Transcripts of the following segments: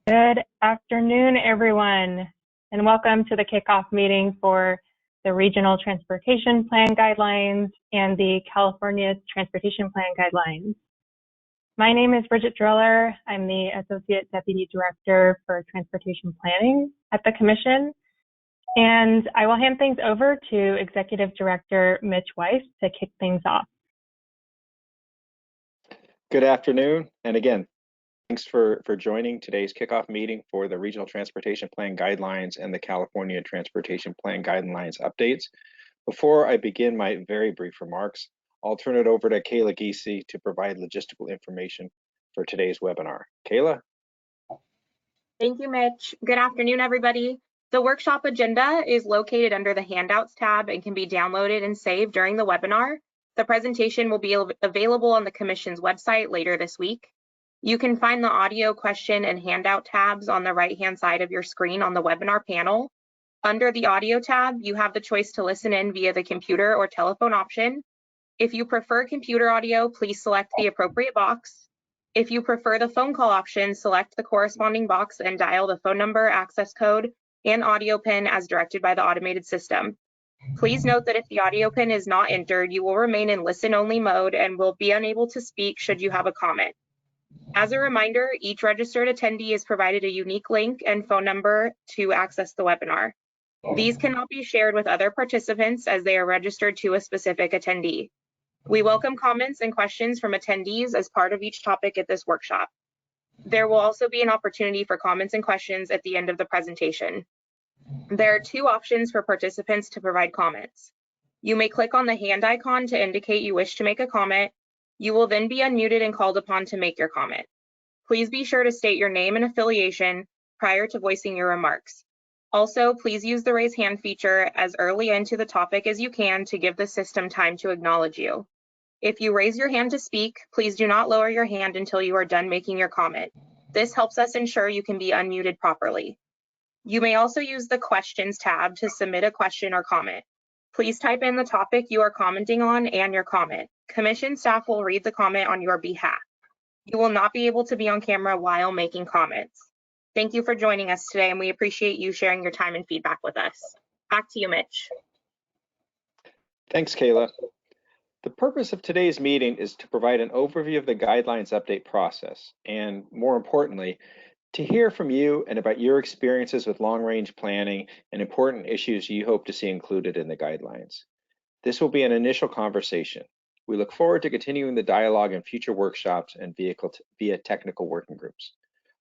Good afternoon, everyone, and welcome to the kickoff meeting for the Regional Transportation Plan Guidelines and the California Transportation Plan Guidelines. My name is Bridget Driller. I'm the Associate Deputy Director for Transportation Planning at the Commission, and I will hand things over to Executive Director Mitch Weiss to kick things off. Good afternoon, and again, thanks for joining today's kickoff meeting for the Regional Transportation Plan Guidelines and the California Transportation Plan Guidelines updates. Before I begin my very brief remarks, I'll turn it over to Kayla Giese to provide logistical information for today's webinar. Kayla? Thank you, Mitch. Good afternoon, everybody. The workshop agenda is located under the Handouts tab and can be downloaded and saved during the webinar. The presentation will be available on the Commission's website later this week. You can find the audio, question, and handout tabs on the right-hand side of your screen on the webinar panel. Under the audio tab, you have the choice to listen in via the computer or telephone option. If you prefer computer audio, please select the appropriate box. If you prefer the phone call option, select the corresponding box and dial the phone number, access code, and audio PIN as directed by the automated system. Please note that if the audio PIN is not entered, you will remain in listen-only mode and will be unable to speak should you have a comment. As a reminder, each registered attendee is provided a unique link and phone number to access the webinar. These cannot be shared with other participants as they are registered to a specific attendee. We welcome comments and questions from attendees as part of each topic at this workshop. There will also be an opportunity for comments and questions at the end of the presentation. There are two options for participants to provide comments. You may click on the hand icon to indicate you wish to make a comment. You will then be unmuted and called upon to make your comment. Please be sure to state your name and affiliation prior to voicing your remarks. Also, please use the raise hand feature as early into the topic as you can to give the system time to acknowledge you. If you raise your hand to speak, please do not lower your hand until you are done making your comment. This helps us ensure you can be unmuted properly. You may also use the questions tab to submit a question or comment. Please type in the topic you are commenting on and your comment. Commission staff will read the comment on your behalf. You will not be able to be on camera while making comments. Thank you for joining us today, and we appreciate you sharing your time and feedback with us. Back to you, Mitch. Thanks, Kayla. The purpose of today's meeting is to provide an overview of the guidelines update process, and more importantly, to hear from you and about your experiences with long-range planning and important issues you hope to see included in the guidelines. This will be an initial conversation. We look forward to continuing the dialogue in future workshops and via technical working groups.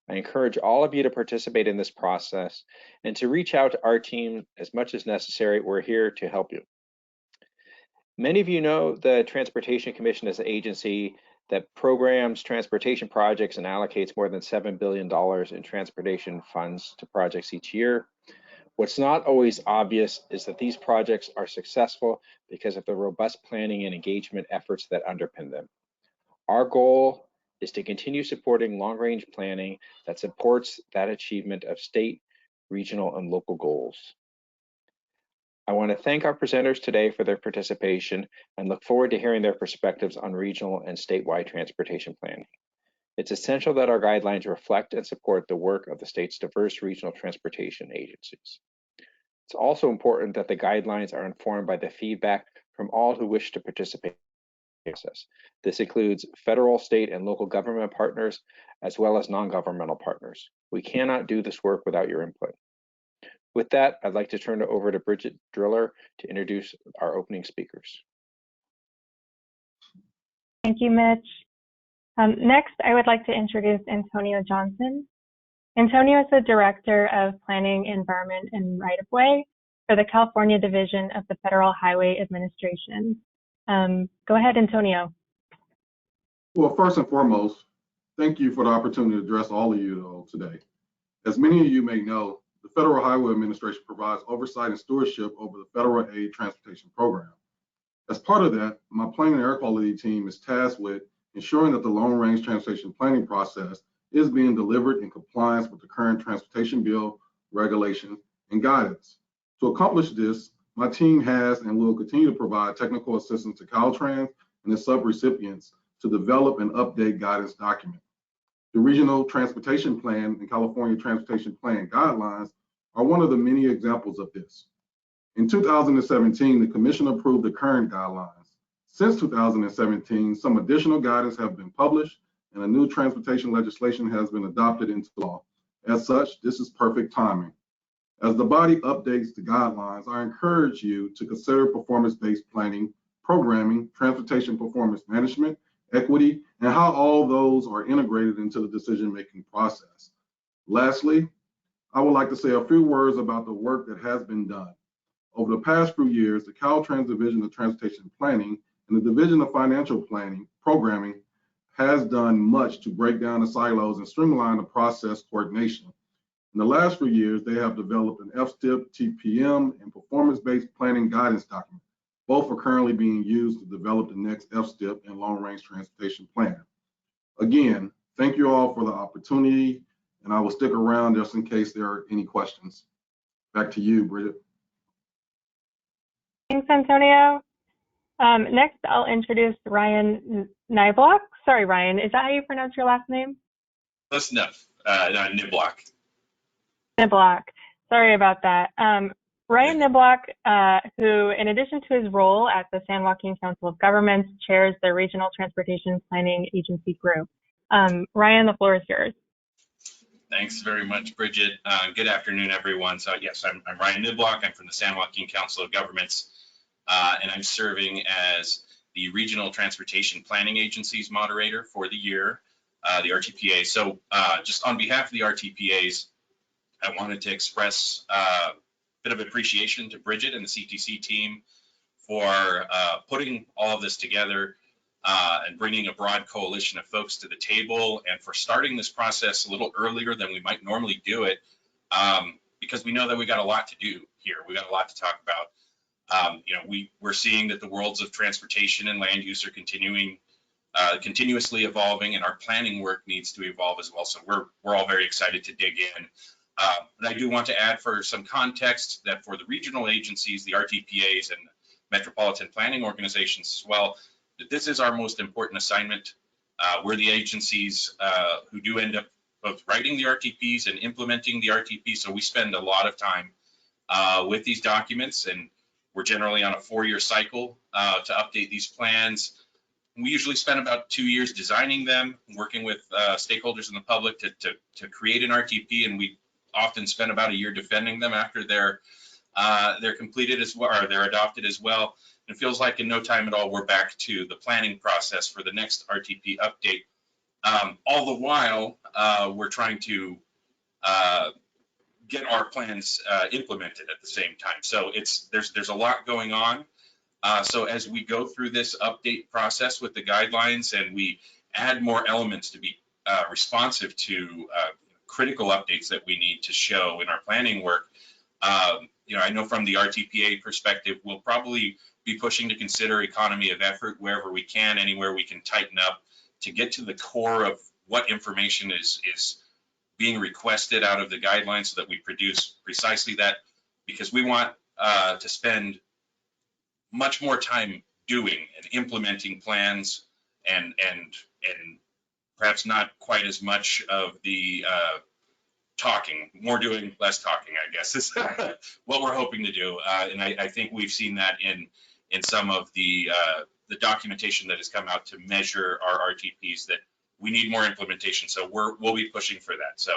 I encourage all of you to participate in this process and to reach out to our team as much as necessary. We're here to help you. Many of you know the Transportation Commission is an agency that programs transportation projects and allocates more than $7 billion in transportation funds to projects each year. What's not always obvious is that these projects are successful because of the robust planning and engagement efforts that underpin them. Our goal is to continue supporting long-range planning that supports that achievement of state, regional, and local goals. I want to thank our presenters today for their participation and look forward to hearing their perspectives on regional and statewide transportation planning. It's essential that our guidelines reflect and support the work of the state's diverse regional transportation agencies. It's also important that the guidelines are informed by the feedback from all who wish to participate in the process. This includes federal, state, and local government partners, as well as non-governmental partners. We cannot do this work without your input. With that, I'd like to turn it over to Bridget Driller to introduce our opening speakers. Thank you, Mitch. Next, I would like to introduce Antonio Johnson. Antonio is the Director of Planning, Environment, and Right-of-Way for the California Division of the Federal Highway Administration. Go ahead, Antonio. Well, first and foremost, thank you for the opportunity to address all of you today. As many of you may know, the Federal Highway Administration provides oversight and stewardship over the federal aid transportation program. As part of that, my planning and air quality team is tasked with ensuring that the long-range transportation planning process is being delivered in compliance with the current transportation bill, regulation, and guidance. To accomplish this, my team has and will continue to provide technical assistance to Caltrans and its subrecipients to develop and update guidance documents. The Regional Transportation Plan and California Transportation Plan Guidelines are one of the many examples of this. In 2017, the Commission approved the current guidelines. Since 2017, some additional guidance have been published and a new transportation legislation has been adopted into law. As such, this is perfect timing. As the body updates the guidelines, I encourage you to consider performance-based planning, programming, transportation performance management, equity, and how all those are integrated into the decision-making process. Lastly, I would like to say a few words about the work that has been done. Over the past few years, the Caltrans Division of Transportation Planning and the Division of Financial Planning Programming has done much to break down the silos and streamline the process coordination. In the last few years, they have developed an FSTIP, TPM, and performance-based planning guidance document. Both are currently being used to develop the next FSTIP and long-range transportation plan. Again, thank you all for the opportunity, and I will stick around just in case there are any questions. Back to you, Bridget. Thanks, Antonio. Next, I'll introduce Ryan Niblock. Sorry, Ryan, is that how you pronounce your last name? Close enough. Niblock. Niblock. Sorry about that. Ryan Niblock, who, in addition to his role at the San Joaquin Council of Governments, chairs the Regional Transportation Planning Agency Group. Ryan, the floor is yours. Thanks very much, Bridget. Good afternoon, everyone. So yes, I'm Ryan Niblock. I'm from the San Joaquin Council of Governments, and I'm serving as the Regional Transportation Planning Agency's moderator for the year, the RTPA. So just on behalf of the RTPAs, I wanted to express a bit of appreciation to Bridget and the CTC team for putting all of this together and bringing a broad coalition of folks to the table, and for starting this process a little earlier than we might normally do it, because we know that we got a lot to do here. We got a lot to talk about. We're seeing that the worlds of transportation and land use are continuously evolving, and our planning work needs to evolve as well. So we're all very excited to dig in. And I do want to add, for some context, that for the regional agencies, the RTPAs and metropolitan planning organizations as well, that this is our most important assignment. We're the agencies who do end up both writing the RTPs and implementing the RTPs, so we spend a lot of time with these documents, and we're generally on a 4-year cycle to update these plans. We usually spend about 2 years designing them, working with stakeholders in the public to create an RTP, and we often spend about a year defending them after they're completed as well, or they're adopted as well. It feels like in no time at all, we're back to the planning process for the next RTP update. All the while, we're trying to get our plans implemented at the same time. So there's a lot going on. So as we go through this update process with the guidelines, and we add more elements to be responsive to critical updates that we need to show in our planning work, I know from the RTPA perspective, we'll probably be pushing to consider economy of effort wherever we can, anywhere we can tighten up to get to the core of what information is being requested out of the guidelines, so that we produce precisely that, because we want to spend much more time doing and implementing plans, and perhaps not quite as much of the talking, more doing, less talking, I guess, is what we're hoping to do. And I think we've seen that in some of the documentation that has come out to measure our RTPs, that we need more implementation. So we'll be pushing for that. So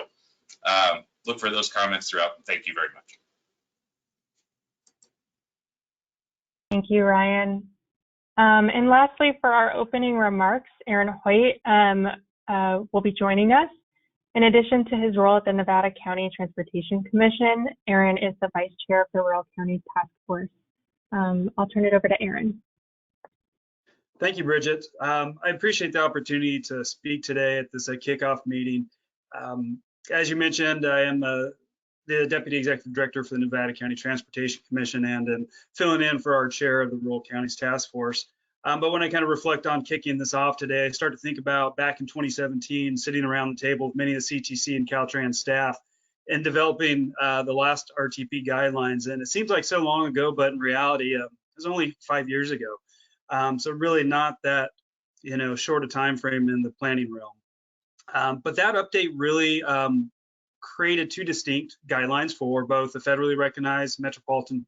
look for those comments throughout. Thank you very much. Thank you, Ryan. And lastly, for our opening remarks, Aaron Hoyt will be joining us. In addition to his role at the Nevada County Transportation Commission, Aaron is the Vice Chair of the Rural County Task Force. I'll turn it over to Aaron. Thank you, Bridget. I appreciate the opportunity to speak today at this kickoff meeting. As you mentioned, I am the Deputy Executive Director for the Nevada County Transportation Commission, and filling in for our chair of the Rural Counties Task Force. But when I kind of reflect on kicking this off today, I start to think about back in 2017, sitting around the table with many of the CTC and Caltrans staff and developing the last RTP guidelines. And it seems like so long ago, but in reality, it was only 5 years ago. So really not that, short a time frame in the planning realm. But that update really created two distinct guidelines for both the federally recognized metropolitan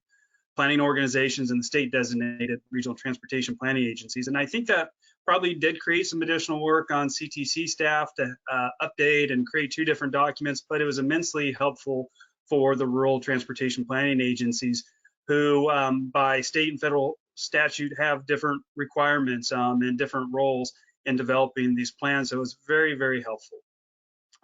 planning organizations and the state designated regional transportation planning agencies. And I think that probably did create some additional work on CTC staff to update and create two different documents, but it was immensely helpful for the rural transportation planning agencies who by state and federal statute have different requirements and different roles in developing these plans. So it was very, very helpful.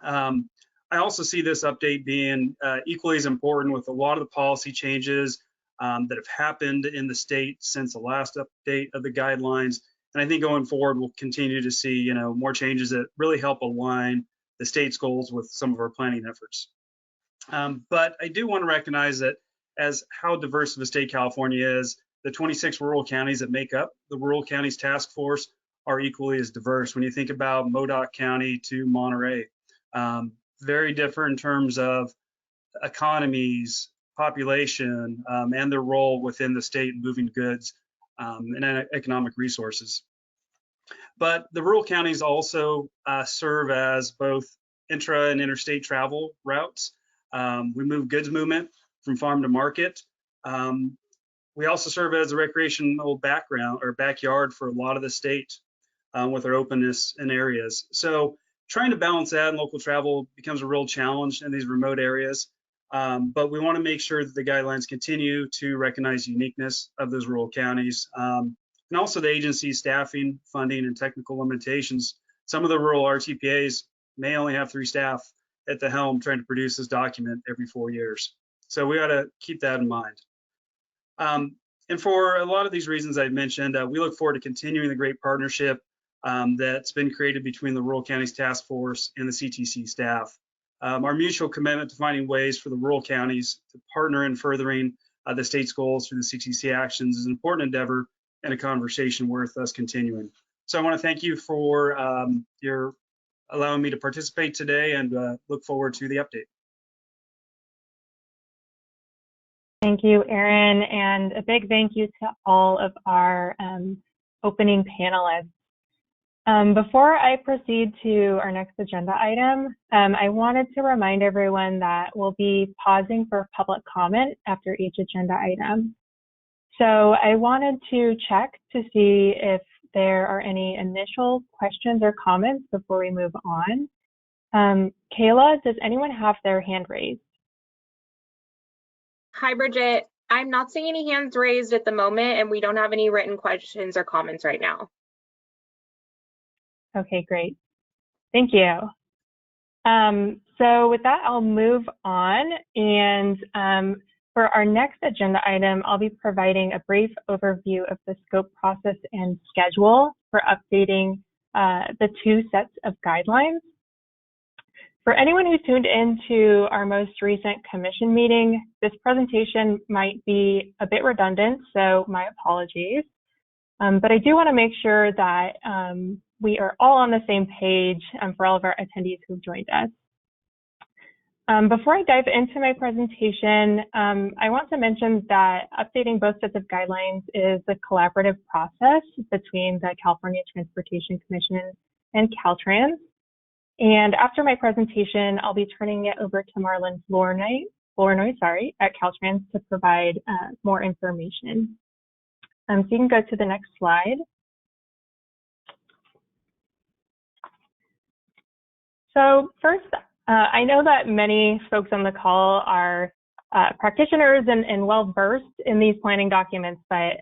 I also see this update being equally as important with a lot of the policy changes that have happened in the state since the last update of the guidelines. And I think going forward, we'll continue to see, more changes that really help align the state's goals with some of our planning efforts. But I do want to recognize that as how diverse of a state California is, the 26 rural counties that make up the Rural Counties Task Force are equally as diverse. When you think about Modoc County to Monterey, very different in terms of economies, population, and their role within the state moving goods and economic resources. But the rural counties also serve as both intra and interstate travel routes. We move goods movement from farm to market. We also serve as a recreational background or backyard for a lot of the state with our openness in areas. So trying to balance that and local travel becomes a real challenge in these remote areas. But we want to make sure that the guidelines continue to recognize uniqueness of those rural counties and also the agency's staffing, funding, and technical limitations. Some of the rural RTPAs may only have 3 staff at the helm trying to produce this document every 4 years. So we ought to keep that in mind. And for a lot of these reasons I've mentioned, we look forward to continuing the great partnership that's been created between the Rural Counties Task Force and the CTC staff. Our mutual commitment to finding ways for the rural counties to partner in furthering the state's goals through the CTC actions is an important endeavor and a conversation worth us continuing. So I want to thank you for your allowing me to participate today and look forward to the update. Thank you, Aaron, and a big thank you to all of our opening panelists. Before I proceed to our next agenda item, I wanted to remind everyone that we'll be pausing for public comment after each agenda item. So I wanted to check to see if there are any initial questions or comments before we move on. Kayla, does anyone have their hand raised? Hi, Bridget. I'm not seeing any hands raised at the moment, and we don't have any written questions or comments right now. Okay, great. Thank you. So with that, I'll move on. And for our next agenda item, I'll be providing a brief overview of the scope, process, and schedule for updating the 2 sets of guidelines. For anyone who tuned into our most recent commission meeting, this presentation might be a bit redundant, so my apologies. But I do want to make sure that we are all on the same page for all of our attendees who've joined us. Before I dive into my presentation, I want to mention that updating both sets of guidelines is a collaborative process between the California Transportation Commission and Caltrans. And after my presentation, I'll be turning it over to Marlon Flournoy, at Caltrans to provide more information. So you can go to the next slide. So first, I know that many folks on the call are practitioners and well-versed in these planning documents, but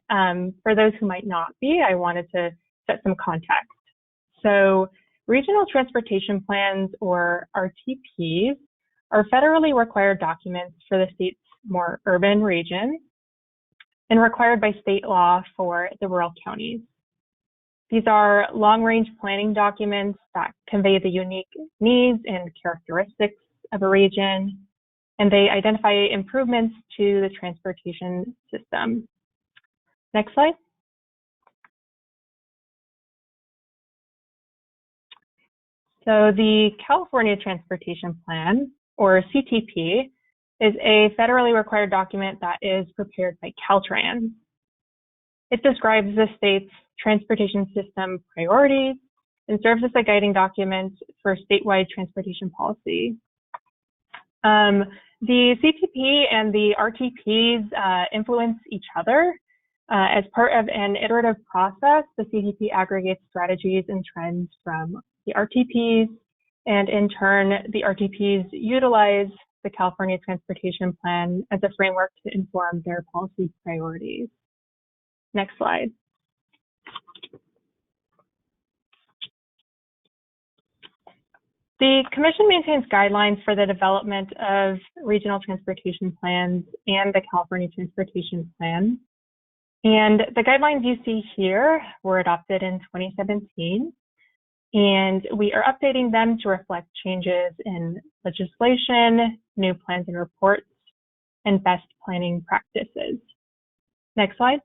for those who might not be, I wanted to set some context. So regional transportation plans, or RTPs, are federally required documents for the state's more urban regions and required by state law for the rural counties. These are long-range planning documents that convey the unique needs and characteristics of a region, and they identify improvements to the transportation system. Next slide. So the California Transportation Plan, or CTP, is a federally required document that is prepared by Caltrans. It describes the state's transportation system priorities, and serves as a guiding document for statewide transportation policy. The CTP and the RTPs influence each other. As part of an iterative process, the CTP aggregates strategies and trends from the RTPs, and in turn, the RTPs utilize the California Transportation Plan as a framework to inform their policy priorities. Next slide. The Commission maintains guidelines for the development of regional transportation plans and the California Transportation Plan. And the guidelines you see here were adopted in 2017, and we are updating them to reflect changes in legislation, new plans and reports, and best planning practices. Next slide.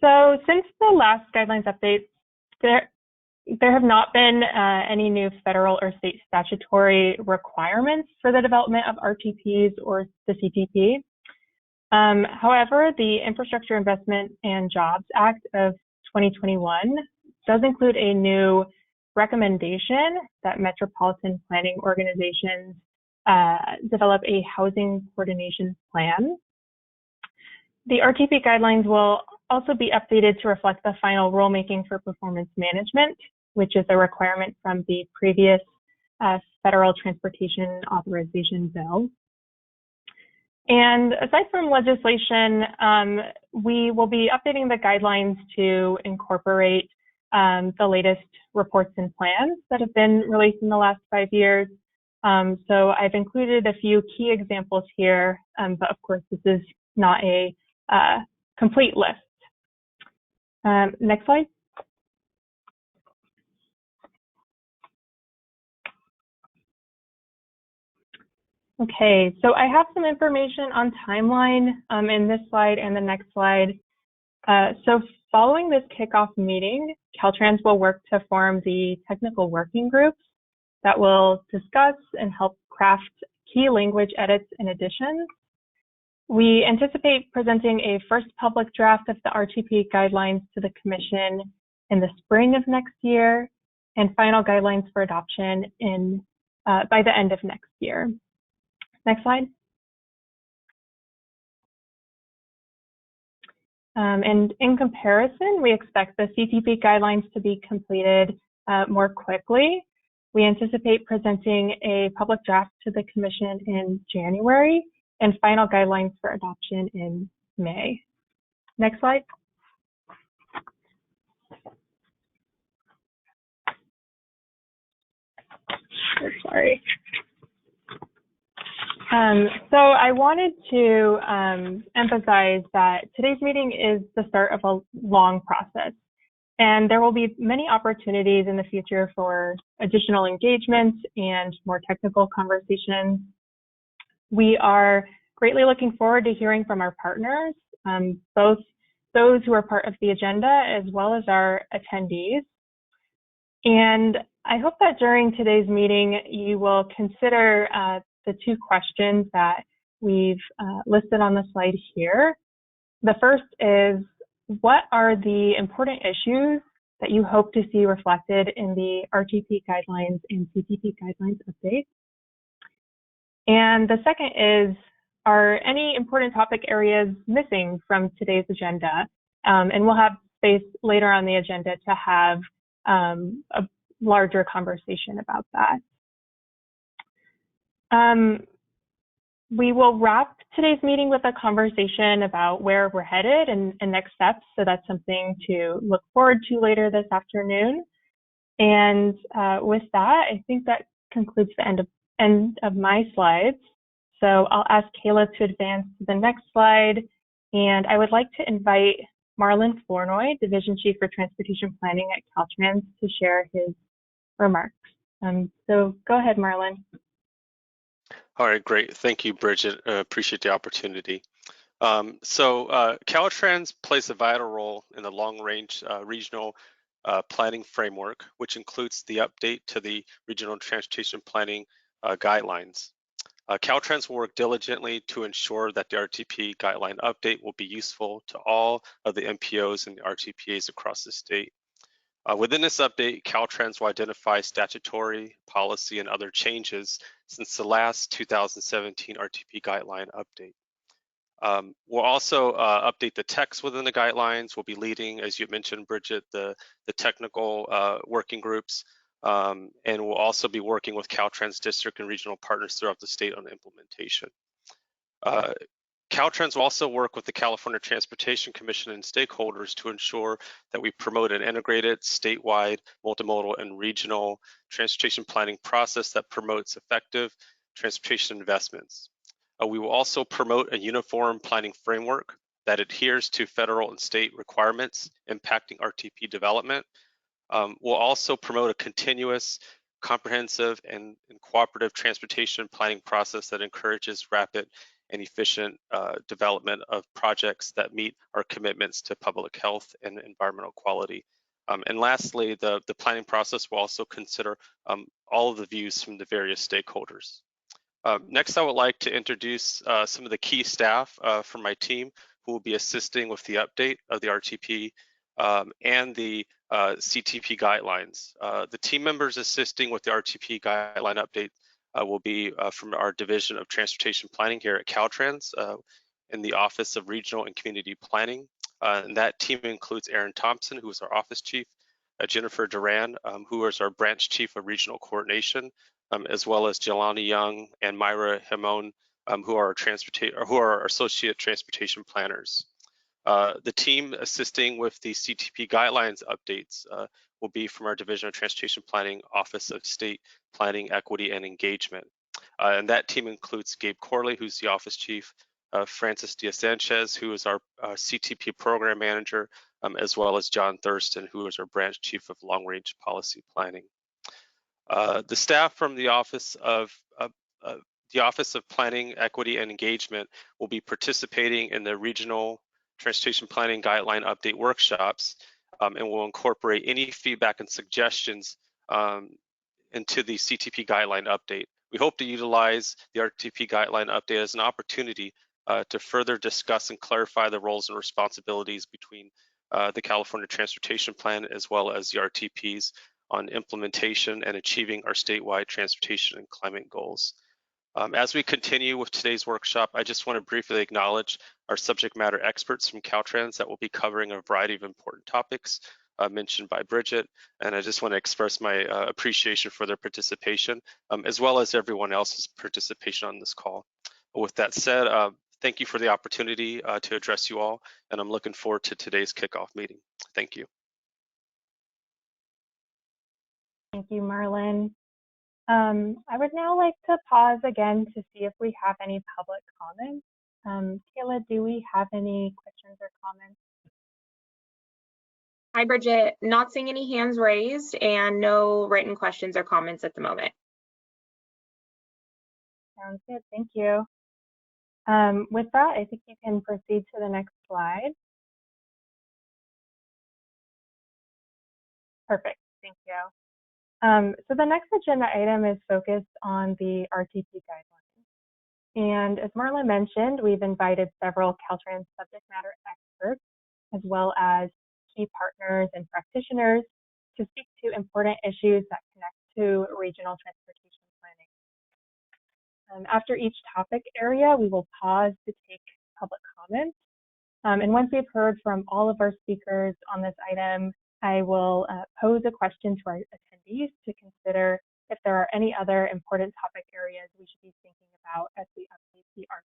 So since the last guidelines update, there have not been any new federal or state statutory requirements for the development of RTPs or the CTP. However, the Infrastructure Investment and Jobs Act of 2021 does include a new recommendation that metropolitan planning organizations develop a housing coordination plan. The RTP guidelines will also be updated to reflect the final rulemaking for performance management, which is a requirement from the previous Federal Transportation Authorization Bill. And aside from legislation, we will be updating the guidelines to incorporate the latest reports and plans that have been released in the last 5 years. So I've included a few key examples here, but of course this is not a complete list. Next slide. Okay, so I have some information on timeline in this slide and the next slide. So following this kickoff meeting, Caltrans will work to form the technical working groups that will discuss and help craft key language edits and additions. We anticipate presenting a first public draft of the RTP guidelines to the Commission in the spring of next year, and final guidelines for adoption by the end of next year. Next slide. And in comparison, we expect the CTP guidelines to be completed more quickly. We anticipate presenting a public draft to the Commission in January and final guidelines for adoption in May. Next slide. Oh, sorry. So I wanted to emphasize that today's meeting is the start of a long process, and there will be many opportunities in the future for additional engagements and more technical conversations. We are greatly looking forward to hearing from our partners, both those who are part of the agenda as well as our attendees. And I hope that during today's meeting, you will consider the two questions that we've listed on the slide here. The first is, what are the important issues that you hope to see reflected in the RTP guidelines and CTP guidelines updates? And the second is, are any important topic areas missing from today's agenda? And we'll have space later on the agenda to have a larger conversation about that. We will wrap today's meeting with a conversation about where we're headed and next steps. So that's something to look forward to later this afternoon. And with that, I think that concludes the end of my slides. So I'll ask Kayla to advance to the next slide. And I would like to invite Marlon Flournoy, Division Chief for Transportation Planning at Caltrans, to share his remarks. So go ahead, Marlon. All right, great. Thank you, Bridget. Appreciate the opportunity. Caltrans plays a vital role in the long-range regional planning framework, which includes the update to the regional transportation planning guidelines. Caltrans will work diligently to ensure that the RTP guideline update will be useful to all of the MPOs and the RTPAs across the state. Within this update, Caltrans will identify statutory, policy, and other changes since the last 2017 RTP guideline update. We'll also update the text within the guidelines. We'll be leading, as you mentioned, Bridget, the technical working groups, and we'll also be working with Caltrans district and regional partners throughout the state on implementation. Caltrans will also work with the California Transportation Commission and stakeholders to ensure that we promote an integrated, statewide, multimodal, and regional transportation planning process that promotes effective transportation investments. We will also promote a uniform planning framework that adheres to federal and state requirements impacting RTP development. We'll also promote a continuous, comprehensive, and cooperative transportation planning process that encourages rapid and efficient development of projects that meet our commitments to public health and environmental quality. And lastly, the planning process will also consider all of the views from the various stakeholders. Next, I would like to introduce some of the key staff from my team who will be assisting with the update of the RTP and the CTP guidelines. The team members assisting with the RTP guideline update will be from our Division of Transportation Planning here at Caltrans in the Office of Regional and Community Planning. And that team includes Aaron Thompson, who is our Office Chief, Jennifer Duran, who is our Branch Chief of Regional Coordination, as well as Jelani Young and Myra Himon, who are our Associate Transportation Planners. The team assisting with the CTP guidelines updates will be from our Division of Transportation Planning, Office of State Planning, Equity, and Engagement. And that team includes Gabe Corley, who's the Office Chief, Francis Diaz-Sanchez, who is our CTP Program Manager, as well as John Thurston, who is our Branch Chief of Long Range Policy Planning. The staff from the Office of Planning, Equity, and Engagement will be participating in the Regional Transportation Planning Guideline Update workshops and will incorporate any feedback and suggestions into the CTP guideline update. We hope to utilize the RTP guideline update as an opportunity to further discuss and clarify the roles and responsibilities between the California Transportation Plan as well as the RTPs on implementation and achieving our statewide transportation and climate goals. As we continue with today's workshop, I just want to briefly acknowledge our subject matter experts from Caltrans that will be covering a variety of important topics mentioned by Bridget, and I just want to express my appreciation for their participation, as well as everyone else's participation on this call. With that said, thank you for the opportunity to address you all, and I'm looking forward to today's kickoff meeting. Thank you. Thank you, Marlon. I would now like to pause again to see if we have any public comments. Kayla, do we have any questions or comments? Hi, Bridget. Not seeing any hands raised and no written questions or comments at the moment. Sounds good. Thank you. With that, I think you can proceed to the next slide. Perfect. Thank you. So the next agenda item is focused on the RTP guidelines. And as Marla mentioned, we've invited several Caltrans subject matter experts, as well as key partners and practitioners to speak to important issues that connect to regional transportation planning. After each topic area, we will pause to take public comments. And once we've heard from all of our speakers on this item, I will pose a question to our attendees to consider if there are any other important topic areas we should be thinking about as we update the RTP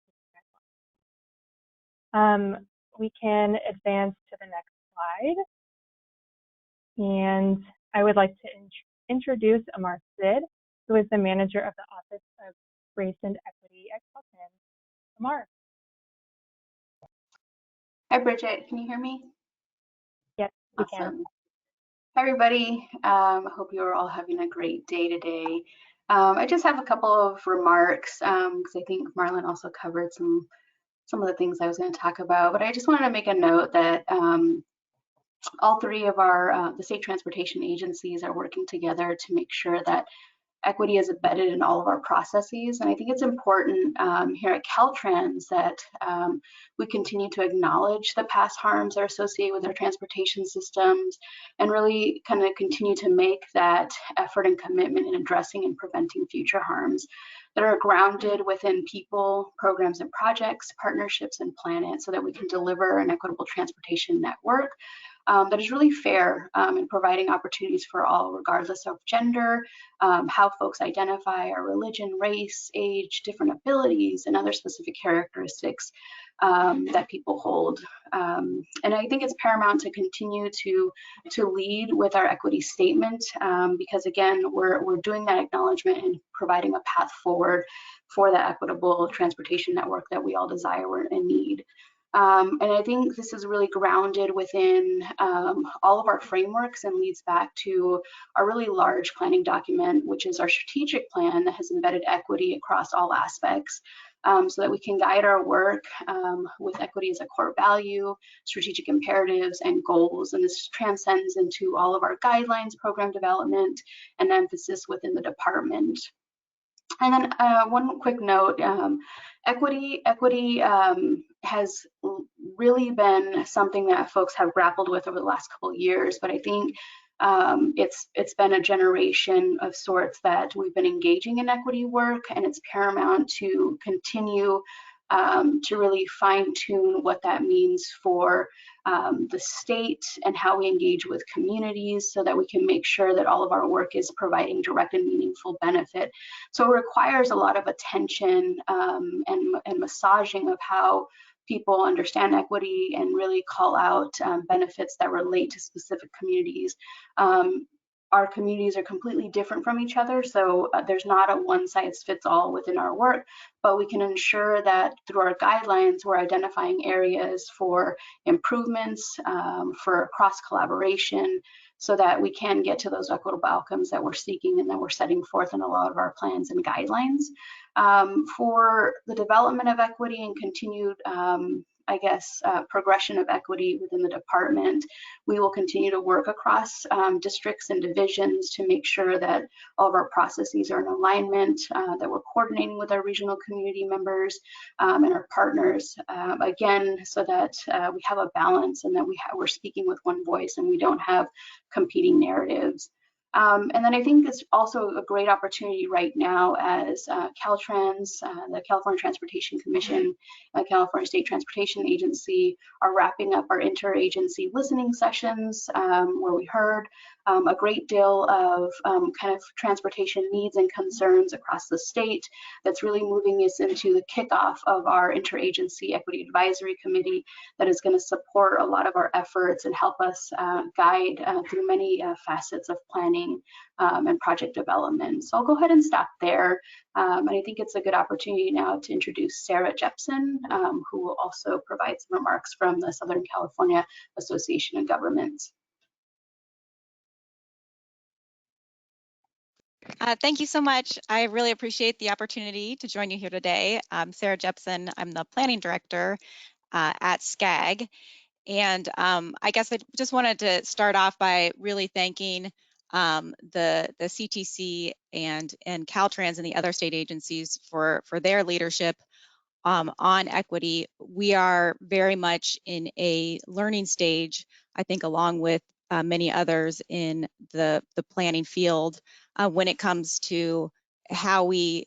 guidelines. We can advance to the next slide. And I would like to introduce Amar Sid, who is the manager of the Office of Race and Equity at Caltrans. Amar. Hi, Bridget. Can you hear me? Yes, we awesome. can. Hi, everybody. I hope you're all having a great day today. I just have a couple of remarks because I think Marlon also covered some of the things I was going to talk about. But I just wanted to make a note that all three of our the state transportation agencies are working together to make sure that equity is embedded in all of our processes. And I think it's important here at Caltrans that we continue to acknowledge the past harms that are associated with our transportation systems and really kind of continue to make that effort and commitment in addressing and preventing future harms that are grounded within people, programs and projects, partnerships and planet, so that we can deliver an equitable transportation network that is really fair in providing opportunities for all, regardless of gender, how folks identify, our religion, race, age, different abilities, and other specific characteristics that people hold. And I think it's paramount to continue to lead with our equity statement because, again, we're doing that acknowledgement and providing a path forward for that equitable transportation network that we all desire and need. And I think this is really grounded within all of our frameworks and leads back to a really large planning document, which is our strategic plan that has embedded equity across all aspects so that we can guide our work with equity as a core value, strategic imperatives, and goals. And this transcends into all of our guidelines, program development, and emphasis within the department. And then one quick note, equity has really been something that folks have grappled with over the last couple of years, but I think it's been a generation of sorts that we've been engaging in equity work, and it's paramount to continue to really fine-tune what that means for the state and how we engage with communities so that we can make sure that all of our work is providing direct and meaningful benefit. So it requires a lot of attention and massaging of how people understand equity and really call out benefits that relate to specific communities. Our communities are completely different from each other, so there's not a one-size-fits-all within our work, but we can ensure that through our guidelines, we're identifying areas for improvements, for cross-collaboration, so that we can get to those equitable outcomes that we're seeking and that we're setting forth in a lot of our plans and guidelines. For the development of equity and continued progression of equity within the department, we will continue to work across districts and divisions to make sure that all of our processes are in alignment, that we're coordinating with our regional community members and our partners, again, so that we have a balance and that we're speaking with one voice and we don't have competing narratives. And then I think it's also a great opportunity right now as Caltrans, the California Transportation Commission, California State Transportation Agency are wrapping up our interagency listening sessions where we heard a great deal of kind of transportation needs and concerns across the state. That's really moving us into the kickoff of our interagency equity advisory committee that is going to support a lot of our efforts and help us guide through many facets of planning and project development. So I'll go ahead and stop there. And I think it's a good opportunity now to introduce Sarah Jepson, who will also provide some remarks from the Southern California Association of Governments. Thank you so much. I really appreciate the opportunity to join you here today. I'm Sarah Jepson. I'm the planning director at SCAG. And I guess I just wanted to start off by really thanking the CTC and Caltrans and the other state agencies for their leadership on equity. We are very much in a learning stage, I think, along with many others in the planning field when it comes to how we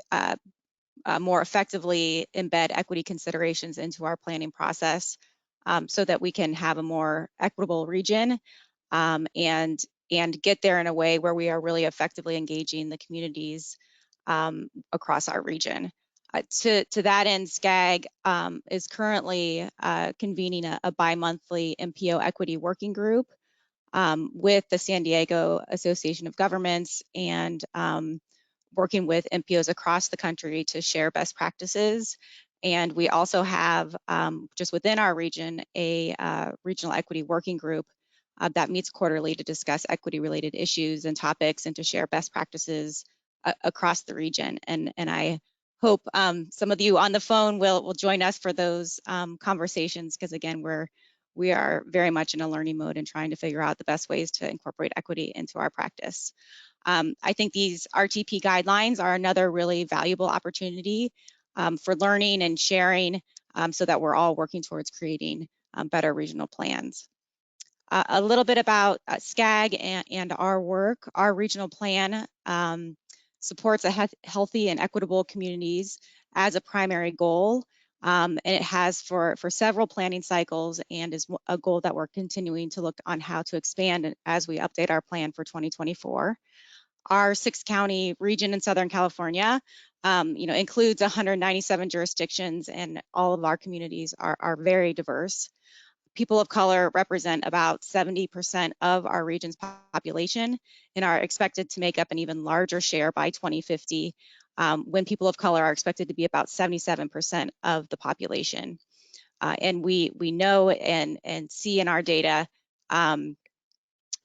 more effectively embed equity considerations into our planning process so that we can have a more equitable region and get there in a way where we are really effectively engaging the communities across our region. To that end, SCAG is currently convening a bi-monthly MPO equity working group with the San Diego Association of Governments and working with MPOs across the country to share best practices. And we also have, just within our region, a regional equity working group that meets quarterly to discuss equity-related issues and topics and to share best practices across the region. And I hope some of you on the phone will join us for those conversations, because again, we're we are very much in a learning mode and trying to figure out the best ways to incorporate equity into our practice. I think these RTP guidelines are another really valuable opportunity for learning and sharing so that we're all working towards creating better regional plans. A little bit about SCAG and our work. Our regional plan supports healthy and equitable communities as a primary goal. And it has for several planning cycles and is a goal that we're continuing to look on how to expand as we update our plan for 2024. Our 6-county region in Southern California, includes 197 jurisdictions, and all of our communities are very diverse. People of color represent about 70% of our region's population and are expected to make up an even larger share by 2050, when people of color are expected to be about 77% of the population. And we know and see in our data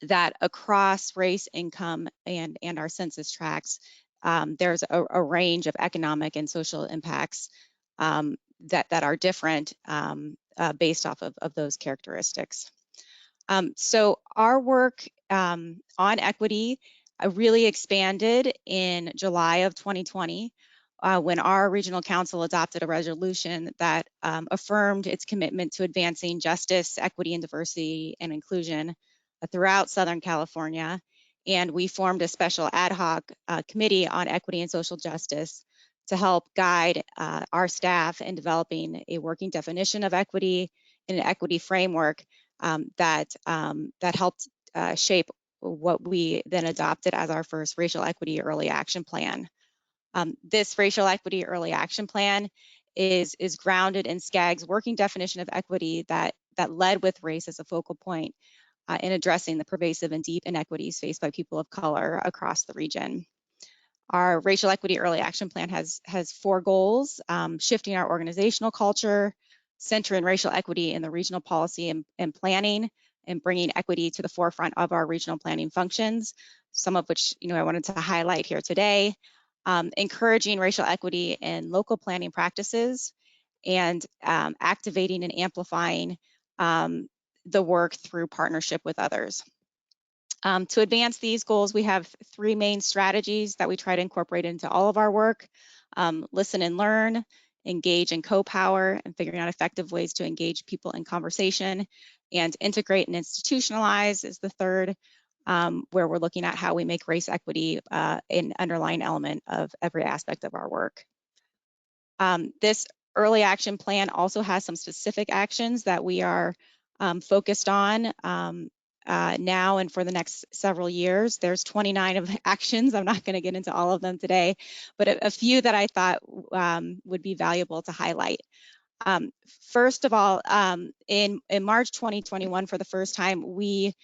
that across race, income, and our census tracts, there's a range of economic and social impacts that are different based off of those characteristics. So our work on equity really expanded in July of 2020 when our regional council adopted a resolution that affirmed its commitment to advancing justice, equity, and diversity and inclusion throughout Southern California. And we formed a special ad hoc committee on equity and social justice to help guide our staff in developing a working definition of equity and an equity framework that helped shape what we then adopted as our first Racial Equity Early Action Plan. This Racial Equity Early Action Plan is grounded in SCAG's working definition of equity that led with race as a focal point in addressing the pervasive and deep inequities faced by people of color across the region. Our Racial Equity Early Action Plan has 4 goals: shifting our organizational culture, centering racial equity in the regional policy and planning, and bringing equity to the forefront of our regional planning functions, some of which I wanted to highlight here today. Encouraging racial equity in local planning practices, and activating and amplifying the work through partnership with others. To advance these goals, we have 3 main strategies that we try to incorporate into all of our work: listen and learn, engage and co-power, and figuring out effective ways to engage people in conversation, and integrate and institutionalize is the third, where we're looking at how we make race equity an underlying element of every aspect of our work. This early action plan also has some specific actions that we are focused on now and for the next several years. There's 29 of actions. I'm not going to get into all of them today, but a few that I thought would be valuable to highlight. First of all, in March 2021, for the first time, we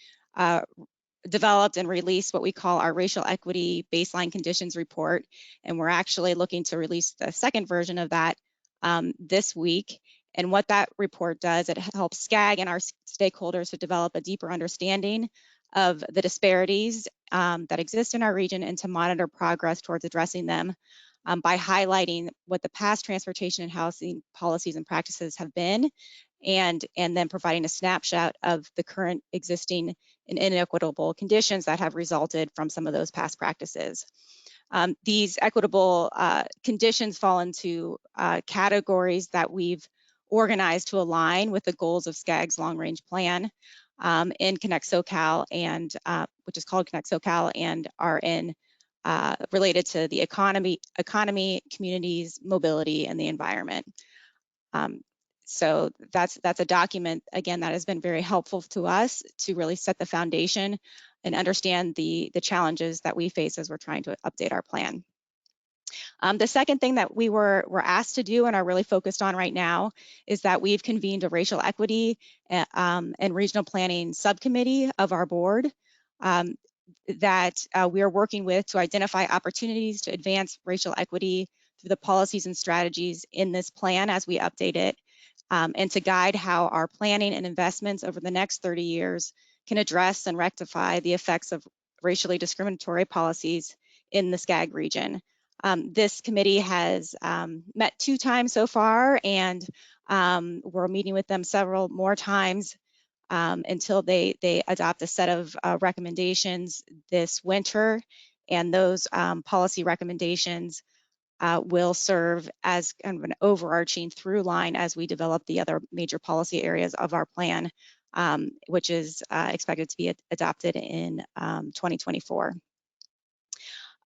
developed and released what we call our Racial Equity Baseline Conditions Report, and we're actually looking to release the second version of that this week. And what that report does, it helps SCAG and our stakeholders to develop a deeper understanding of the disparities that exist in our region and to monitor progress towards addressing them by highlighting what the past transportation and housing policies and practices have been, and then providing a snapshot of the current existing and inequitable conditions that have resulted from some of those past practices. These equitable conditions fall into categories that we've organized to align with the goals of SCAG's long-range plan in Connect SoCal, and which is called Connect SoCal, and are related to the economy, communities, mobility, and the environment. So that's a document, again, that has been very helpful to us to really set the foundation and understand the challenges that we face as we're trying to update our plan. The second thing that we were asked to do and are really focused on right now is that we've convened a racial equity and regional planning subcommittee of our board that we are working with to identify opportunities to advance racial equity through the policies and strategies in this plan as we update it, and to guide how our planning and investments over the next 30 years can address and rectify the effects of racially discriminatory policies in the SCAG region. This committee has met 2 times so far, and we're meeting with them several more times until they adopt a set of recommendations this winter, and those policy recommendations will serve as kind of an overarching through line as we develop the other major policy areas of our plan, which is expected to be adopted in 2024.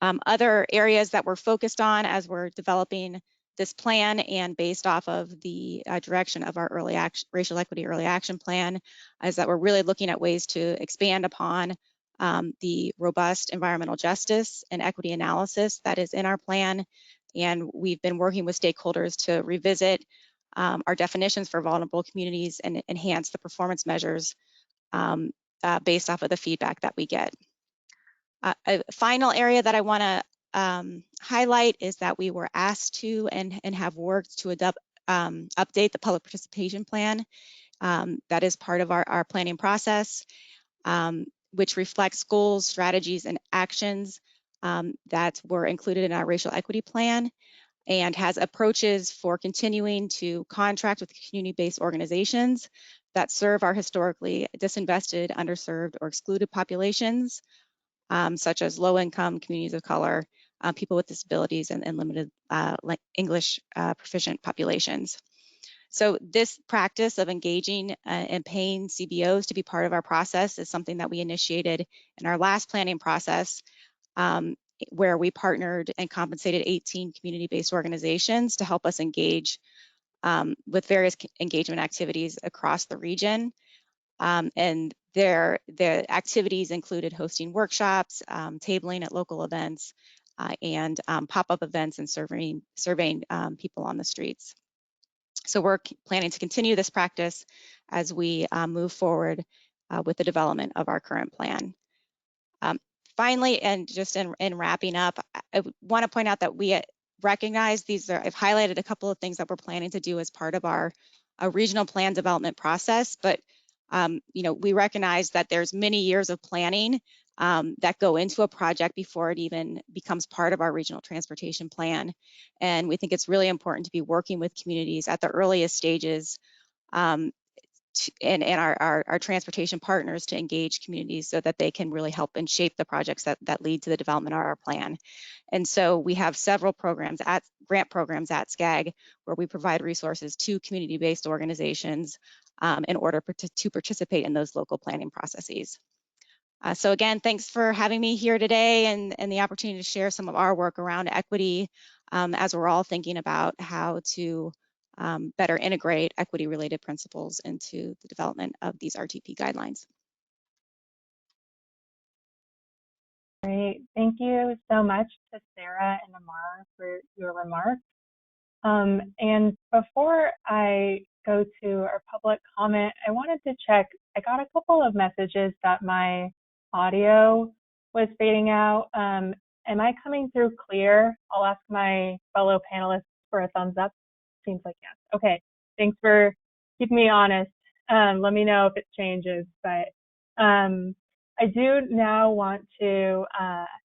Other areas that we're focused on as we're developing this plan and based off of the direction of our racial equity early action plan is that we're really looking at ways to expand upon the robust environmental justice and equity analysis that is in our plan. And we've been working with stakeholders to revisit our definitions for vulnerable communities and enhance the performance measures based off of the feedback that we get. A final area that I want to highlight is that we were asked to and have worked to update the public participation plan. That is part of our planning process, which reflects goals, strategies, and actions that were included in our racial equity plan, and has approaches for continuing to contract with community-based organizations that serve our historically disinvested, underserved, or excluded populations, such as low-income communities of color, people with disabilities, and limited English proficient populations. So this practice of engaging and paying CBOs to be part of our process is something that we initiated in our last planning process, where we partnered and compensated 18 community-based organizations to help us engage with various engagement activities across the region. And the activities included hosting workshops, tabling at local events, and pop-up events and surveying people on the streets. So we're planning to continue this practice as we move forward with the development of our current plan. Finally, and just in wrapping up, I want to point out that we recognize I've highlighted a couple of things that we're planning to do as part of our regional plan development process, but we recognize that there's many years of planning that go into a project before it even becomes part of our regional transportation plan. And we think it's really important to be working with communities at the earliest stages and our transportation partners to engage communities so that they can really help and shape the projects that lead to the development of our plan. And so we have several grant programs at SCAG where we provide resources to community-based organizations in order to participate in those local planning processes. So again, thanks for having me here today and the opportunity to share some of our work around equity as we're all thinking about how to better integrate equity-related principles into the development of these RTP guidelines. Great, thank you so much to Sarah and Amar for your remarks. And before I go to our public comment, I wanted to check, I got a couple of messages that my audio was fading out. Am I coming through clear? I'll ask my fellow panelists for a thumbs up. Seems like yes. Okay, thanks for keeping me honest. Let me know if it changes, but I do now want to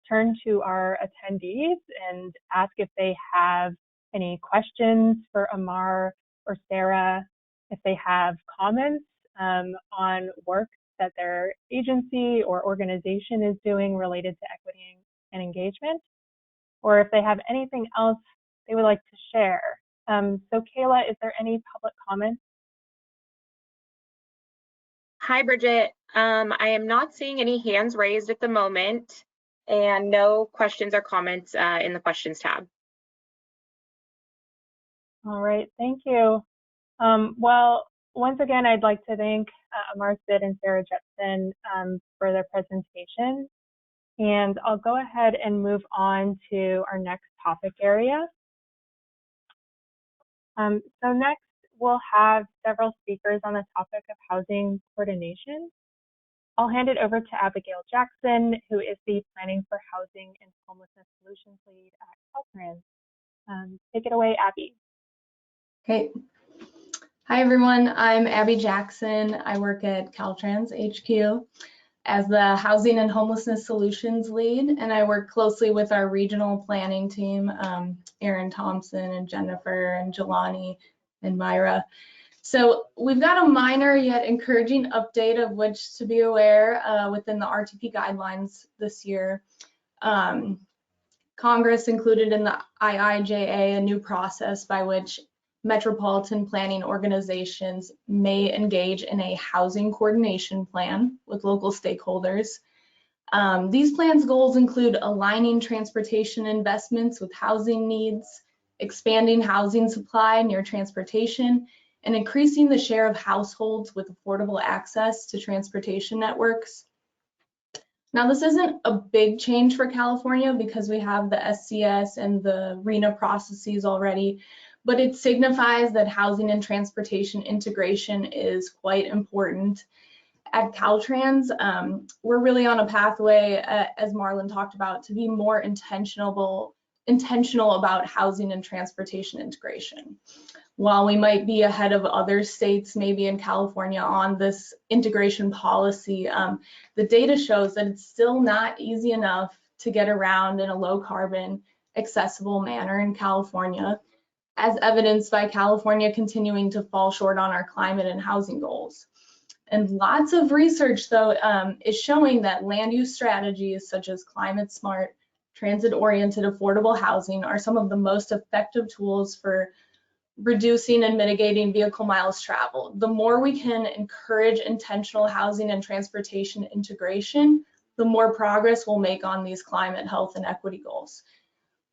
turn to our attendees and ask if they have any questions for Amar or Sarah, if they have comments on work that their agency or organization is doing related to equity and engagement, or if they have anything else they would like to share. So Kayla, is there any public comments? Hi, Bridget. I am not seeing any hands raised at the moment and no questions or comments in the questions tab. All right, thank you. Well, once again, I'd like to thank Amar Sid and Sarah Jepson for their presentation. And I'll go ahead and move on to our next topic area. So next, we'll have several speakers on the topic of housing coordination. I'll hand it over to Abigail Jackson, who is the Planning for Housing and Homelessness Solutions Lead at Caltrans. Take it away, Abby. Great. Hi, everyone. I'm Abby Jackson. I work at Caltrans HQ as the Housing and Homelessness Solutions Lead, and I work closely with our regional planning team, Erin Thompson and Jennifer and Jelani and Myra. So we've got a minor yet encouraging update of which to be aware within the RTP guidelines this year. Congress included in the IIJA a new process by which metropolitan planning organizations may engage in a housing coordination plan with local stakeholders. These plans' goals include aligning transportation investments with housing needs, expanding housing supply near transportation, and increasing the share of households with affordable access to transportation networks. Now, this isn't a big change for California because we have the SCS and the RENA processes already, but it signifies that housing and transportation integration is quite important. At Caltrans, we're really on a pathway, as Marlon talked about, to be more intentional about housing and transportation integration. While we might be ahead of other states, maybe in California, on this integration policy, the data shows that it's still not easy enough to get around in a low carbon, accessible manner in California, as evidenced by California continuing to fall short on our climate and housing goals. And lots of research, though, is showing that land use strategies such as climate smart, transit-oriented, affordable housing are some of the most effective tools for reducing and mitigating vehicle miles traveled. The more we can encourage intentional housing and transportation integration, the more progress we'll make on these climate, health, and equity goals.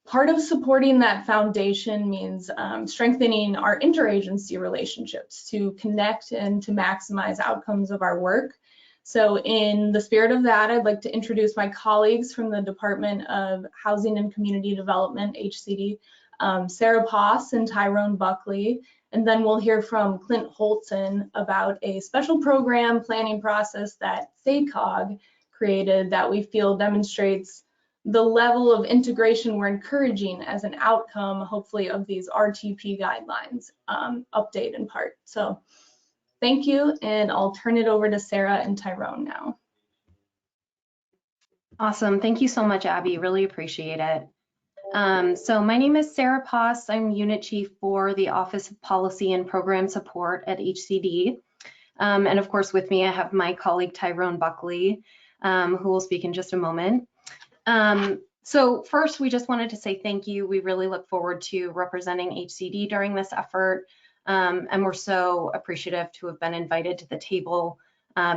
Part of supporting that foundation means strengthening our interagency relationships to connect and to maximize outcomes of our work. So in the spirit of that, I'd like to introduce my colleagues from the Department of Housing and Community Development, HCD, Sarah Poss and Tyrone Buckley, and then we'll hear from Clint Holtzen about a special program planning process that SACOG created that we feel demonstrates the level of integration we're encouraging as an outcome, hopefully, of these RTP guidelines update in part. So thank you, and I'll turn it over to Sarah and Tyrone now. Awesome, thank you so much, Abby, really appreciate it. So my name is Sarah Poss. I'm Unit Chief for the Office of Policy and Program Support at HCD. And of course, with me, I have my colleague Tyrone Buckley, who will speak in just a moment. So first, we just wanted to say thank you. We really look forward to representing HCD during this effort. And we're so appreciative to have been invited to the table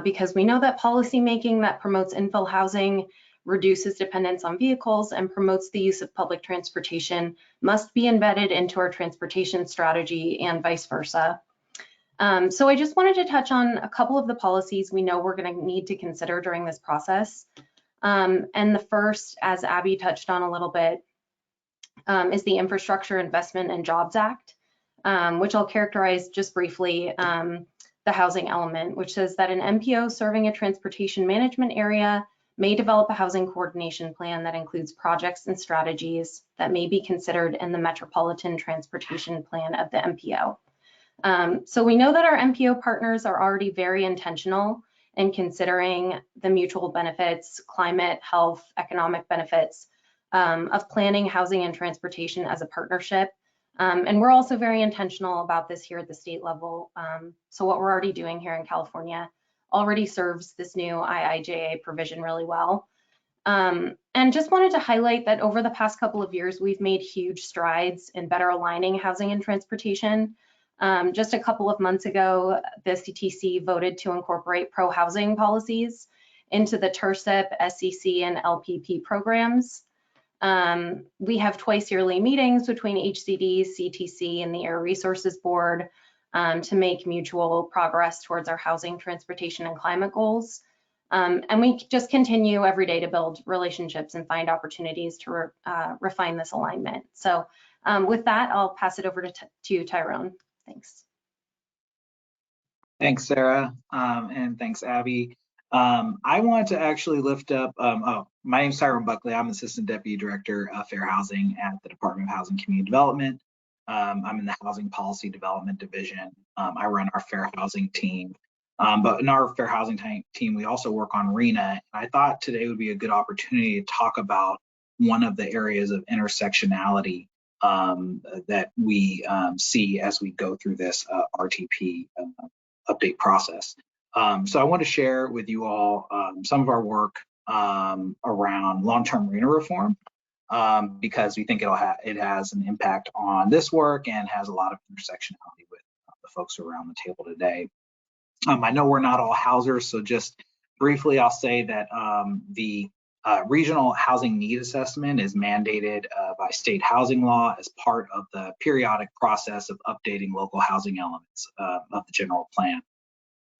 because we know that policymaking that promotes infill housing, reduces dependence on vehicles, and promotes the use of public transportation must be embedded into our transportation strategy and vice versa. So I just wanted to touch on a couple of the policies we know we're going to need to consider during this process. And the first, as Abby touched on a little bit, is the Infrastructure Investment and Jobs Act, which I'll characterize just briefly, the housing element, which says that an MPO serving a transportation management area may develop a housing coordination plan that includes projects and strategies that may be considered in the Metropolitan Transportation Plan of the MPO. So we know that our MPO partners are already very intentional in considering the mutual benefits, climate, health, economic benefits of planning housing and transportation as a partnership. And we're also very intentional about this here at the state level. So what we're already doing here in California already serves this new IIJA provision really well. And just wanted to highlight that over the past couple of years, we've made huge strides in better aligning housing and transportation. Just a couple of months ago, the CTC voted to incorporate pro-housing policies into the TRCIP, SCC, and LPP programs. We have twice yearly meetings between HCD, CTC, and the Air Resources Board to make mutual progress towards our housing, transportation, and climate goals. And we just continue every day to build relationships and find opportunities to refine this alignment. So with that, I'll pass it over to Tyrone. Thanks. Thanks, Sarah, and thanks, Abby. I want to actually lift up, my name is Tyrone Buckley. I'm Assistant Deputy Director of Fair Housing at the Department of Housing and Community Development. I'm in the Housing Policy Development Division. I run our Fair Housing team. But in our Fair Housing team, we also work on RENA. I thought today would be a good opportunity to talk about one of the areas of intersectionality that we see as we go through this RTP update process. So I want to share with you all some of our work around long-term arena reform, because we think it has an impact on this work and has a lot of intersectionality with the folks who are around the table today. I know we're not all housers, so just briefly, I'll say that the regional housing need assessment is mandated by state housing law as part of the periodic process of updating local housing elements of the general plan.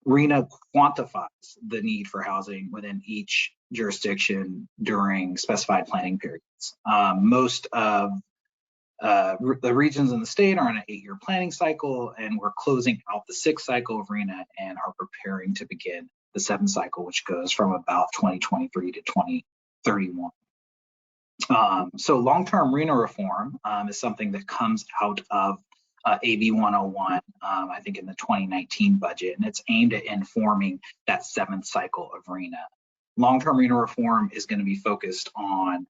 RHNA quantifies the need for housing within each jurisdiction during specified planning periods. Most of the regions in the state are on an 8-year planning cycle, and we're closing out the 6th cycle of RHNA and are preparing to begin the 7th cycle, which goes from about 2023 to 2031. So long-term RHNA reform is something that comes out of AB 101, I think in the 2019 budget, and it's aimed at informing that 7th cycle of RHNA. Long-term RHNA reform is going to be focused on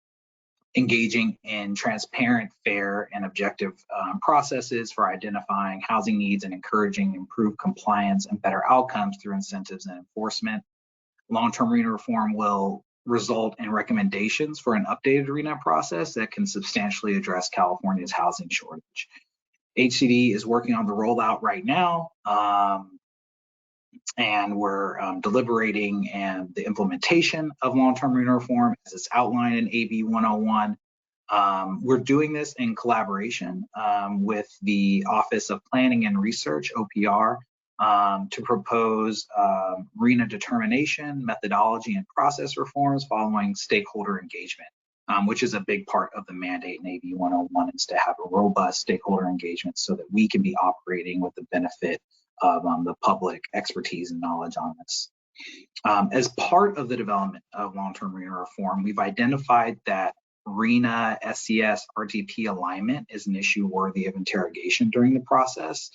engaging in transparent, fair, and objective processes for identifying housing needs and encouraging improved compliance and better outcomes through incentives and enforcement. Long-term RHNA reform will result in recommendations for an updated RHNA process that can substantially address California's housing shortage. HCD is working on the rollout right now, and we're deliberating and the implementation of long-term RHNA reform as it's outlined in AB 101. We're doing this in collaboration with the Office of Planning and Research, OPR, to propose RHNA determination, methodology, and process reforms following stakeholder engagement, which is a big part of the mandate in AB 101, is to have a robust stakeholder engagement so that we can be operating with the benefit of the public expertise and knowledge on this. As part of the development of long-term RHNA reform, we've identified that RHNA, SCS, RTP alignment is an issue worthy of interrogation during the process.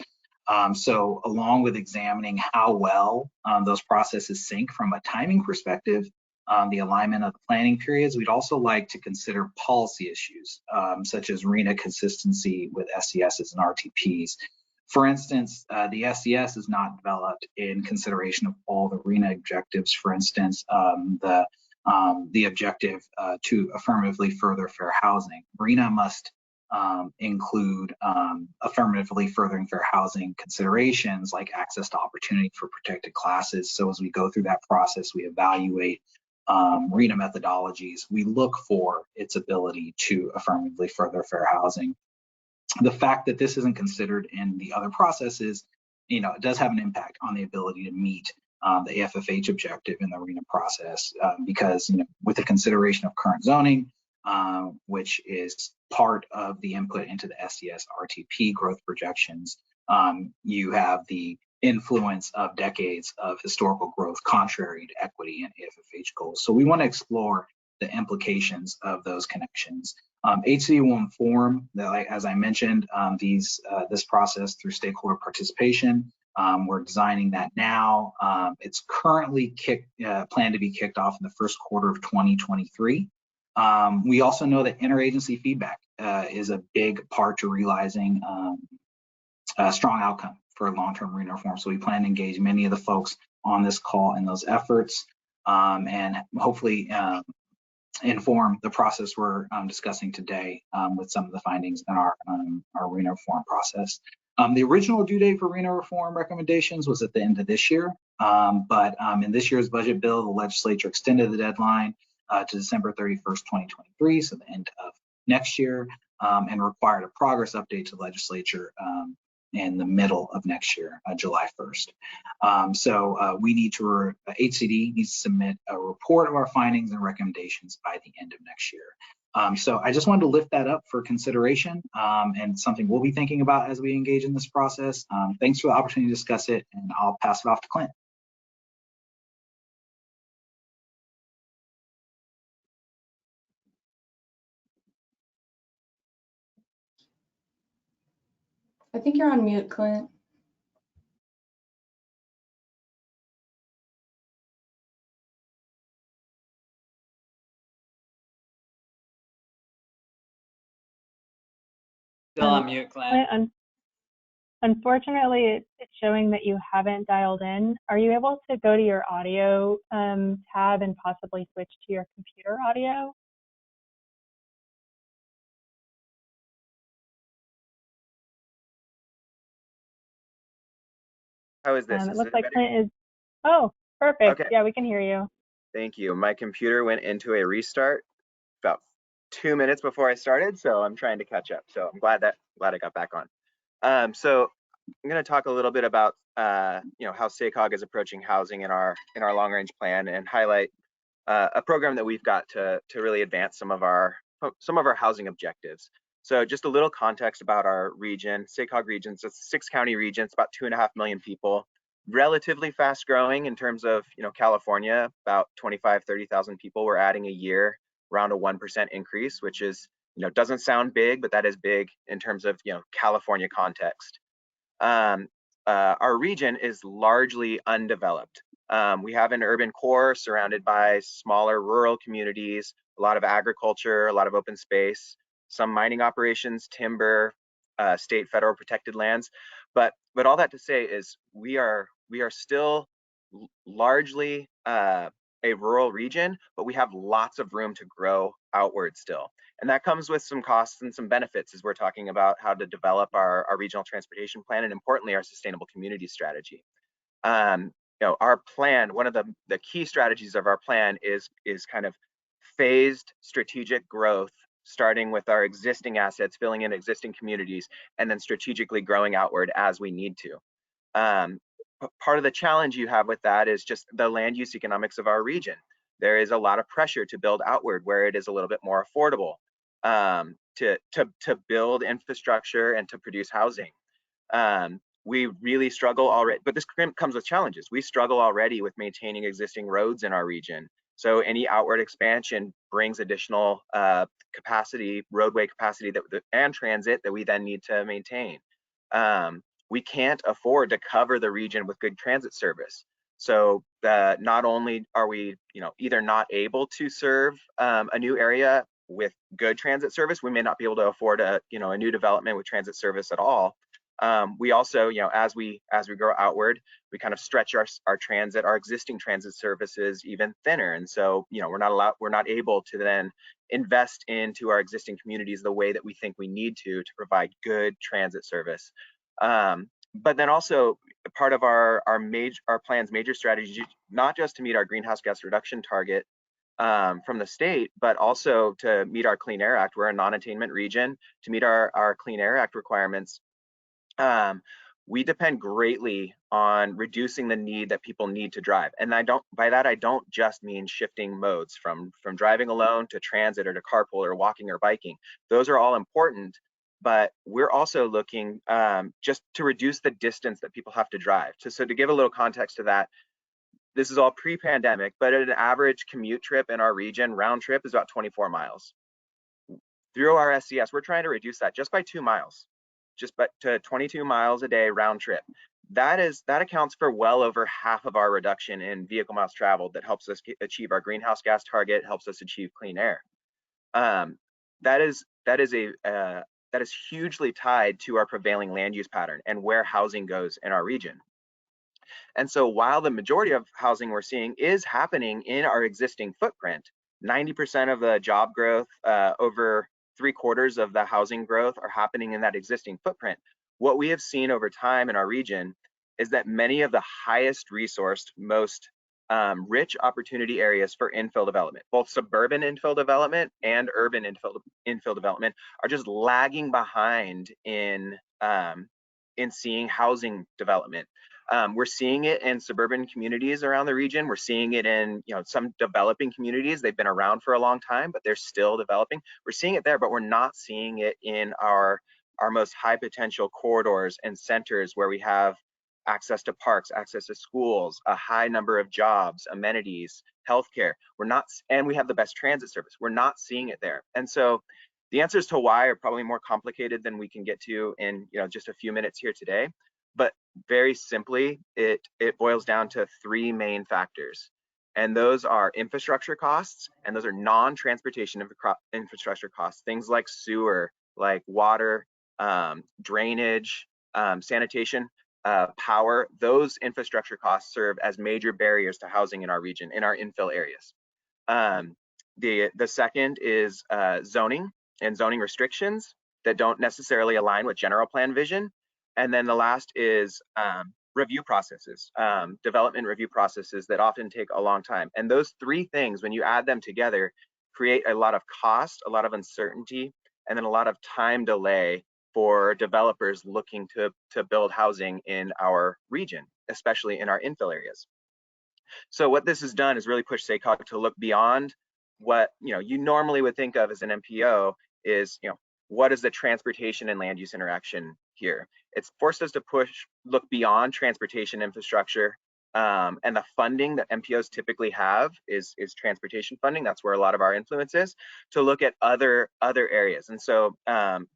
So along with examining how well those processes sync from a timing perspective, the alignment of the planning periods, we'd also like to consider policy issues, such as RHNA consistency with SCSs and RTPs. For instance, the SCS is not developed in consideration of all the RHNA objectives. For instance, the objective to affirmatively further fair housing. RHNA must include affirmatively furthering fair housing considerations like access to opportunity for protected classes. So as we go through that process, we evaluate RHNA methodologies. We look for its ability to affirmatively further fair housing. The fact that this isn't considered in the other processes, it does have an impact on the ability to meet the AFFH objective in the RHNA process, because with the consideration of current zoning, which is part of the input into the SCS RTP growth projections, you have the influence of decades of historical growth contrary to equity and AFFH goals. So we want to explore the implications of those connections. HCD will inform, as I mentioned, this process through stakeholder participation. We're designing that now. It's currently planned to be kicked off in the first quarter of 2023. We also know that interagency feedback is a big part to realizing a strong outcome for long-term RHNA reform. So we plan to engage many of the folks on this call in those efforts, and hopefully inform the process we're discussing today with some of the findings in our RHNA reform process. The original due date for RHNA reform recommendations was at the end of this year, but in this year's budget bill, the legislature extended the deadline to December 31st, 2023, so the end of next year, and required a progress update to the legislature in the middle of next year, July 1st. So we need to, HCD needs to submit a report of our findings and recommendations by the end of next year. So I just wanted to lift that up for consideration, and something we'll be thinking about as we engage in this process. Thanks for the opportunity to discuss it, and I'll pass it off to Clint. I think you're on mute, Clint. Still on mute, Clint. Unfortunately, it's showing that you haven't dialed in. Are you able to go to your audio tab and possibly switch to your computer audio? How is this? It Is looks it like better? Clint is, oh, perfect. Okay, Yeah, we can hear you. thank you. My computer went into a restart about 2 minutes before I started, so I'm trying to catch up. So I'm glad I got back on. So I'm going to talk a little bit about how SACOG is approaching housing in our long range plan and highlight a program that we've got to really advance some of our housing objectives. So just a little context about our region. SACOG region, it's a 6-county region. It's about 2.5 million people. Relatively fast growing in terms of California, about 30,000 people we're adding a year, around a 1% increase, which is doesn't sound big, but that is big in terms of California context. Our region is largely undeveloped. We have an urban core surrounded by smaller rural communities, a lot of agriculture, a lot of open space, some mining operations, timber, state, federal protected lands. But all that to say is we are still largely a rural region, but we have lots of room to grow outward still. And that comes with some costs and some benefits as we're talking about how to develop our regional transportation plan and importantly, our sustainable community strategy. Our plan, one of the key strategies of our plan is kind of phased strategic growth, starting with our existing assets, filling in existing communities, and then strategically growing outward as we need to. Part of the challenge you have with that is just the land use economics of our region. There is a lot of pressure to build outward where it is a little bit more affordable to build infrastructure and to produce housing. We really struggle already, but this comes with challenges. We struggle already with maintaining existing roads in our region. So any outward expansion brings additional capacity, roadway capacity and transit that we then need to maintain. We can't afford to cover the region with good transit service. So not only are we either not able to serve a new area with good transit service, we may not be able to afford a new development with transit service at all. We also, as we grow outward, we kind of stretch our existing transit services even thinner. And so, we're not able to then invest into our existing communities the way that we think we need to provide good transit service. But then also part of our plan's major strategy, not just to meet our greenhouse gas reduction target from the state, but also to meet our Clean Air Act. We're a non-attainment region. To meet our Clean Air Act requirements, we depend greatly on reducing the need that people need to drive. And by that I don't just mean shifting modes from driving alone to transit or to carpool or walking or biking. Those are all important, but we're also looking just to reduce the distance that people have to drive. So to give a little context to that, this is all pre-pandemic, but an average commute trip in our region, round trip, is about 24 miles. Through our SCS, we're trying to reduce that just by 2 miles, to 22 miles a day round trip. That accounts for well over half of our reduction in vehicle miles traveled. That helps us achieve our greenhouse gas target, helps us achieve clean air. That is hugely tied to our prevailing land use pattern and where housing goes in our region. And so while the majority of housing we're seeing is happening in our existing footprint, 90% of the job growth, over 3/4 of the housing growth are happening in that existing footprint. What we have seen over time in our region is that many of the highest resourced, most rich opportunity areas for infill development, both suburban infill development and urban infill development, are just lagging behind in seeing housing development. We're seeing it in suburban communities around the region. We're seeing it in some developing communities. They've been around for a long time, but they're still developing. We're seeing it there, but we're not seeing it in our most high potential corridors and centers where we have access to parks, access to schools, a high number of jobs, amenities, healthcare. And we have the best transit service. We're not seeing it there. And so the answers to why are probably more complicated than we can get to in just a few minutes here today. But very simply, it boils down to 3 main factors. And those are infrastructure costs, and those are non-transportation infrastructure costs, things like sewer, like water, drainage, sanitation, power. Those infrastructure costs serve as major barriers to housing in our region, in our infill areas. The second is zoning and zoning restrictions that don't necessarily align with general plan vision. And then the last is review processes, development review processes that often take a long time. And those three things, when you add them together, create a lot of cost, a lot of uncertainty, and then a lot of time delay for developers looking to build housing in our region, especially in our infill areas. So what this has done is really push SACOG to look beyond what you normally would think of as an MPO is, what is the transportation and land use interaction here? It's forced us to look beyond transportation infrastructure, and the funding that MPOs typically have is transportation funding. That's where a lot of our influence is, to look at other areas. And so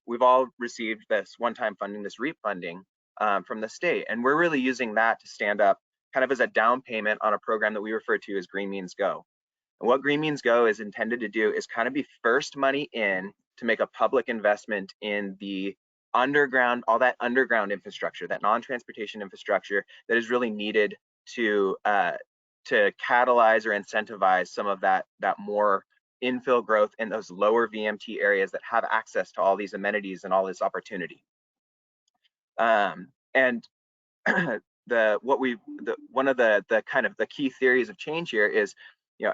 we've all received this one-time funding, this REAP funding from the state, and we're really using that to stand up kind of as a down payment on a program that we refer to as Green Means Go. And what Green Means Go is intended to do is kind of be first money in to make a public investment in the underground, all that underground infrastructure, that non-transportation infrastructure that is really needed to catalyze or incentivize some of that more infill growth in those lower VMT areas that have access to all these amenities and all this opportunity. And one of the kind of the key theories of change here is,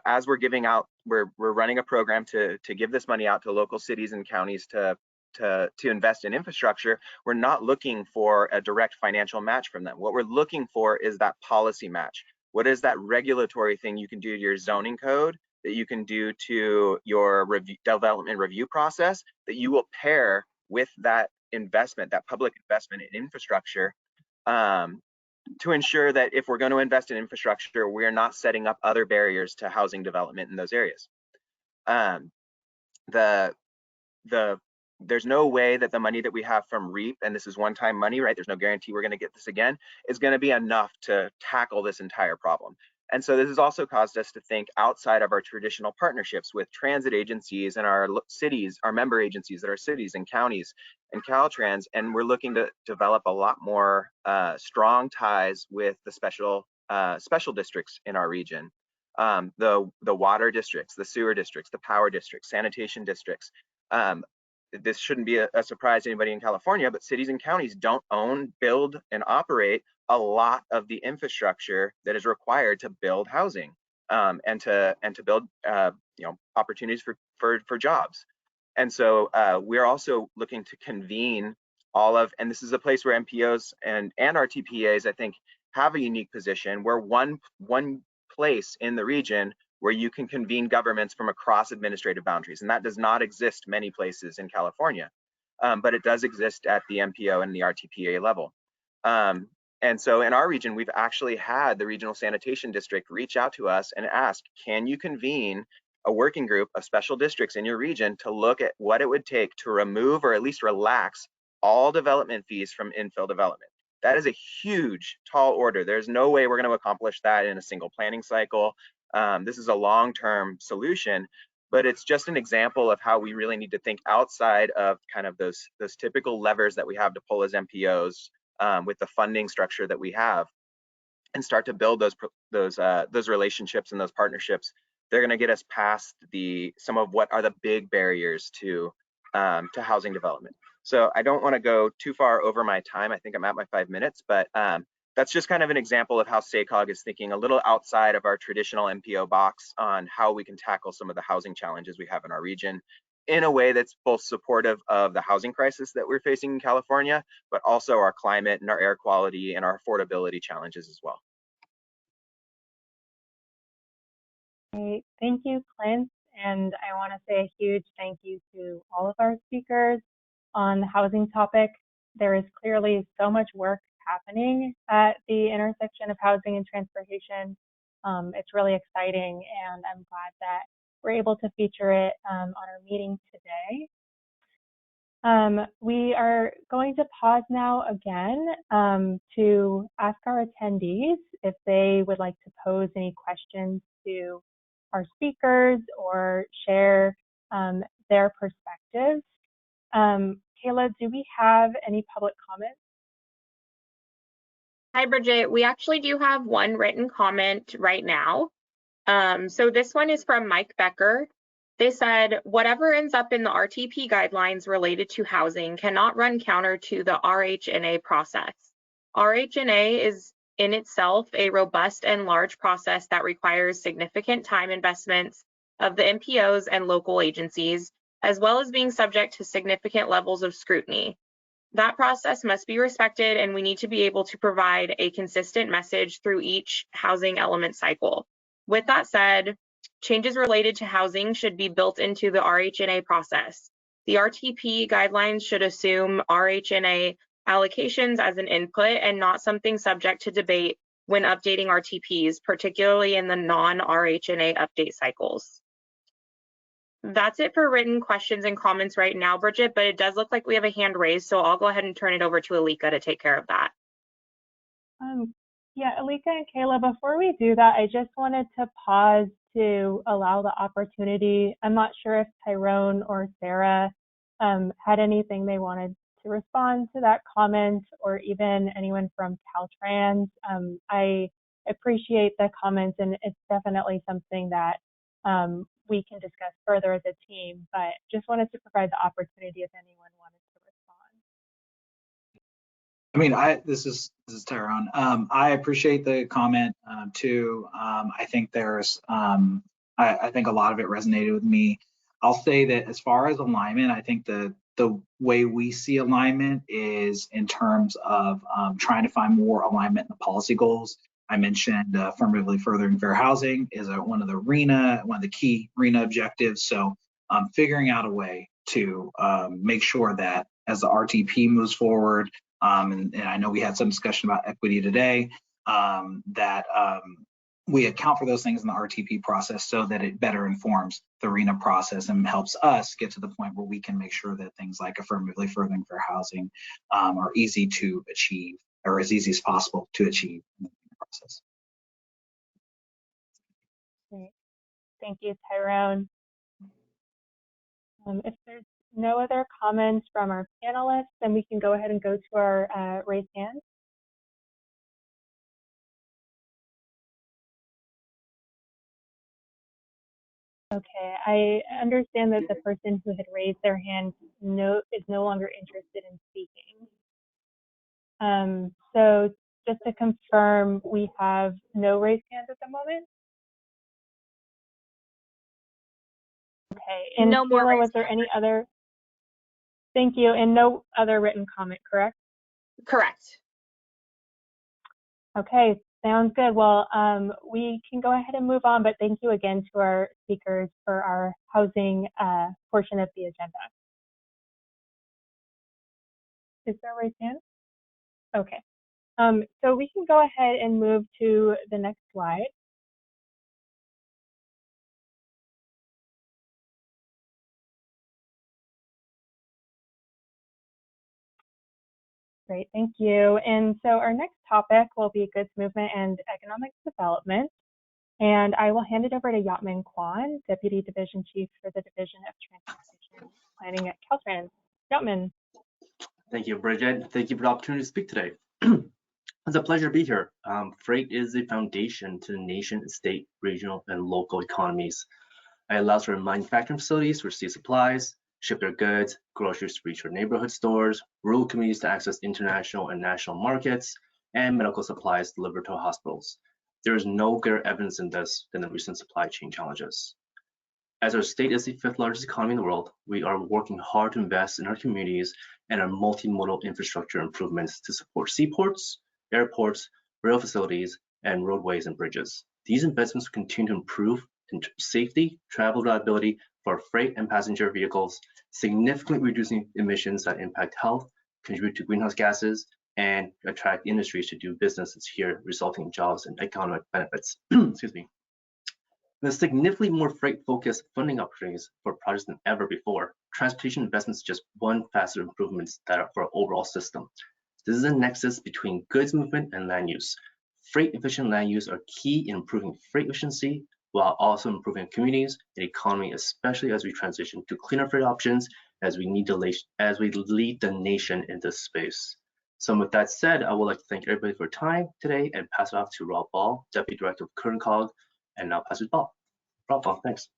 as we're giving out, we're running a program to give this money out to local cities and counties to invest in infrastructure. We're not looking for a direct financial match from them. What we're looking for is that policy match. What is that regulatory thing you can do to your zoning code, that you can do to your development review process, that you will pair with that investment, that public investment in infrastructure, to ensure that if we're going to invest in infrastructure, we're not setting up other barriers to housing development in those areas. There's no way that the money that we have from REAP, and this is one-time money, right? There's no guarantee we're going to get this again, is going to be enough to tackle this entire problem. And so this has also caused us to think outside of our traditional partnerships with transit agencies and our cities, our member agencies that are cities and counties and Caltrans, and we're looking to develop a lot more strong ties with the special districts in our region, the water districts, the sewer districts, the power districts, sanitation districts. This shouldn't be a surprise to anybody in California, but cities and counties don't own, build, and operate a lot of the infrastructure that is required to build housing, and to build opportunities for jobs. And so we're also looking to convene and this is a place where MPOs and our TPAs, I think, have a unique position. We're one place in the region where you can convene governments from across administrative boundaries, and that does not exist many places in California, but it does exist at the MPO and the RTPA level. And so in our region, we've actually had the Regional Sanitation District reach out to us and ask, can you convene a working group of special districts in your region to look at what it would take to remove or at least relax all development fees from infill development? That is a huge, tall order. There's no way we're going to accomplish that in a single planning cycle. This is a long-term solution, but it's just an example of how we really need to think outside of kind of those typical levers that we have to pull as MPOs with the funding structure that we have, and start to build those relationships and those partnerships. They're going to get us past some of what are the big barriers to housing development. So I don't want to go too far over my time. I think I'm at my 5 minutes, but that's just kind of an example of how SACOG is thinking a little outside of our traditional MPO box on how we can tackle some of the housing challenges we have in our region in a way that's both supportive of the housing crisis that we're facing in California, but also our climate and our air quality and our affordability challenges as well. Great. Thank you, Clint. And I want to say a huge thank you to all of our speakers on the housing topic. There is clearly so much work happening at the intersection of housing and transportation. It's really exciting, and I'm glad that we're able to feature it on our meeting today. We are going to pause now again to ask our attendees if they would like to pose any questions to our speakers or share their perspectives. Kayla, do we have any public comments? Hi, Bridget. We actually do have one written comment right now. So this one is from Mike Becker. They said, whatever ends up in the RTP guidelines related to housing cannot run counter to the RHNA process. RHNA is in itself a robust and large process that requires significant time investments of the MPOs and local agencies, as well as being subject to significant levels of scrutiny. That process must be respected, and we need to be able to provide a consistent message through each housing element cycle. With that said, changes related to housing should be built into the RHNA process. The RTP guidelines should assume RHNA allocations as an input and not something subject to debate when updating RTPs, particularly in the non-RHNA update cycles. That's it for written questions and comments right now, Bridget, but it does look like we have a hand raised, so I'll go ahead and turn it over to Alika to take care of that. Yeah, Alika and Kayla, before we do that, I just wanted to pause to allow the opportunity. I'm not sure if Tyrone or Sarah had anything they wanted to respond to that comment, or even anyone from Caltrans. I appreciate the comments, and it's definitely something that we can discuss further as a team, but just wanted to provide the opportunity if anyone wanted to respond. I mean, this is Tyrone. I appreciate the comment too. I think there's, I think a lot of it resonated with me. I'll say that as far as alignment, I think the way we see alignment is in terms of trying to find more alignment in the policy goals. I mentioned affirmatively furthering fair housing is one of the key RHNA objectives. So figuring out a way to make sure that as the RTP moves forward, and I know we had some discussion about equity today, that we account for those things in the RTP process so that it better informs the RHNA process and helps us get to the point where we can make sure that things like affirmatively furthering fair housing are easy to achieve, or as easy as possible to achieve in the RHNA process. Great. Thank you, Tyrone. If there's no other comments from our panelists, then we can go ahead and go to our raised hands. Okay, I understand that the person who had raised their hand is no longer interested in speaking. So just to confirm, we have no raised hands at the moment? Okay, and no more Kayla, was there any other? Thank you, and no other written comment, correct? Correct. Okay, sounds good. Well, we can go ahead and move on, but thank you again to our speakers for our housing portion of the agenda. Is there a raised hand? Okay, so we can go ahead and move to the next slide. Great, thank you. And so our next topic will be goods movement and economic development. And I will hand it over to Yatman Kwan, Deputy Division Chief for the Division of Transportation Planning at Caltrans. Yatman. Thank you, Bridget. Thank you for the opportunity to speak today. It's a pleasure to be here. Freight is the foundation to the nation, state, regional, and local economies. It allows for manufacturing facilities to receive supplies, ship their goods, groceries to reach their neighborhood stores, rural communities to access international and national markets, and medical supplies delivered to hospitals. There is no greater evidence in this than the recent supply chain challenges. As our state is the 5th largest economy in the world, we are working hard to invest in our communities and our multimodal infrastructure improvements to support seaports, airports, rail facilities, and roadways and bridges. These investments will continue to improve safety, travel reliability for freight and passenger vehicles, significantly reducing emissions that impact health, contribute to greenhouse gases, and attract industries to do businesses here, resulting in jobs and economic benefits. Excuse me. There's significantly more freight-focused funding opportunities for projects than ever before. Transportation investments is just one facet of improvements that are for our overall system. This is a nexus between goods movement and land use. Freight-efficient land use are key in improving freight efficiency, while also improving communities and economy, especially as we transition to cleaner freight options as we lead the nation in this space. So with that said, I would like to thank everybody for your time today and pass it off to Rob Ball, Deputy Director of Current Cog, and now pass it to Rob Ball, thanks.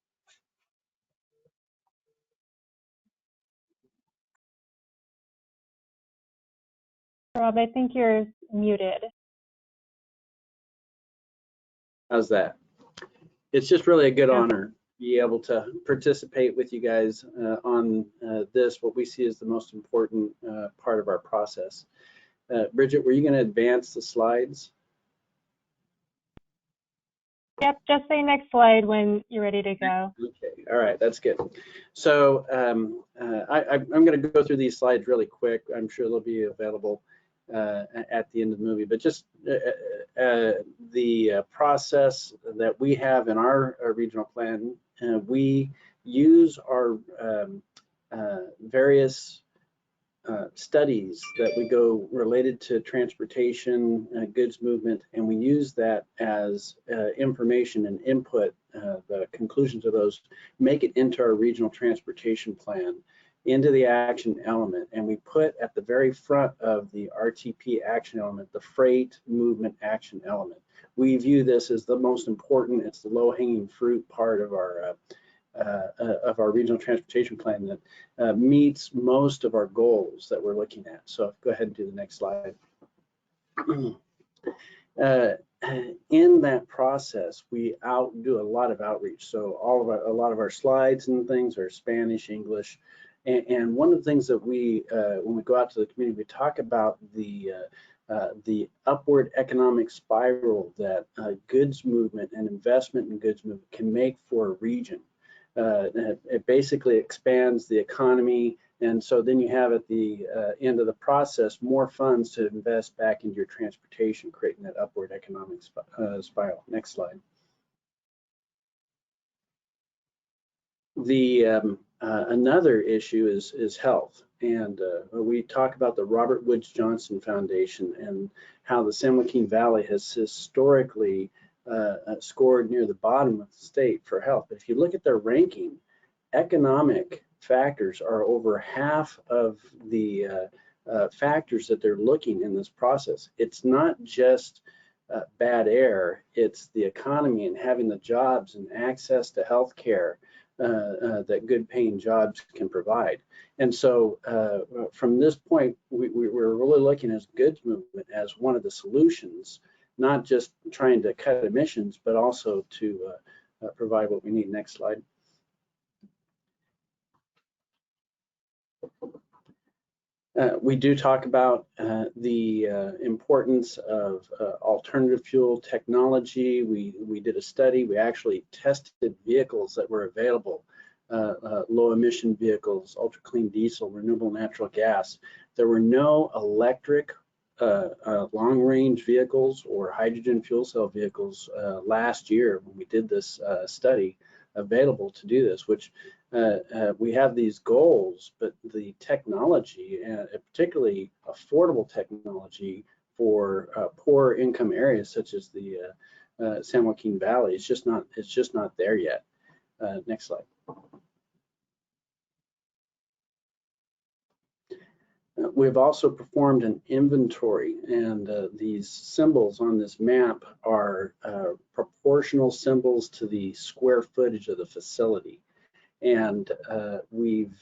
Rob, I think you're muted. How's that? It's just really a good honor to be able to participate with you guys on this, what we see as the most important part of our process. Bridget, were you going to advance the slides? Yep, just say next slide when you're ready to go. Okay, all right, that's good. So I'm going to go through these slides really quick. I'm sure they'll be available at the end of the movie, but just the process that we have in our regional plan, we use our various studies that we go related to transportation, goods movement, and we use that as information and input, the conclusions of those, make it into our regional transportation plan, into the action element, and we put at the very front of the RTP action element, the freight movement action element. We view this as the most important, it's the low-hanging fruit part of our regional transportation plan that meets most of our goals that we're looking at. So go ahead and do the next slide. In that process, we do a lot of outreach. So a lot of our slides and things are Spanish, English, and one of the things that we, when we go out to the community, we talk about the upward economic spiral that goods movement and investment in goods movement can make for a region. It basically expands the economy, and so then you have at the end of the process more funds to invest back into your transportation, creating that upward economic spiral. Next slide. Another issue is health, and we talk about the Robert Woods Johnson Foundation and how the San Joaquin Valley has historically scored near the bottom of the state for health. But if you look at their ranking, economic factors are over half of the factors that they're looking in this process. It's not just bad air, it's the economy and having the jobs and access to health care that good paying jobs can provide. And so from this point, we're really looking at goods movement as one of the solutions, not just trying to cut emissions, but also to provide what we need. Next slide. We do talk about the importance of alternative fuel technology. We did a study. We actually tested vehicles that were available, low emission vehicles, ultra clean diesel, renewable natural gas. There were no electric long range vehicles or hydrogen fuel cell vehicles last year when we did this study available to do this, which we have these goals, but the technology, particularly affordable technology for poor income areas such as the San Joaquin Valley, it's just not there yet. Next slide. We've also performed an inventory, and these symbols on this map are proportional symbols to the square footage of the facility. And we've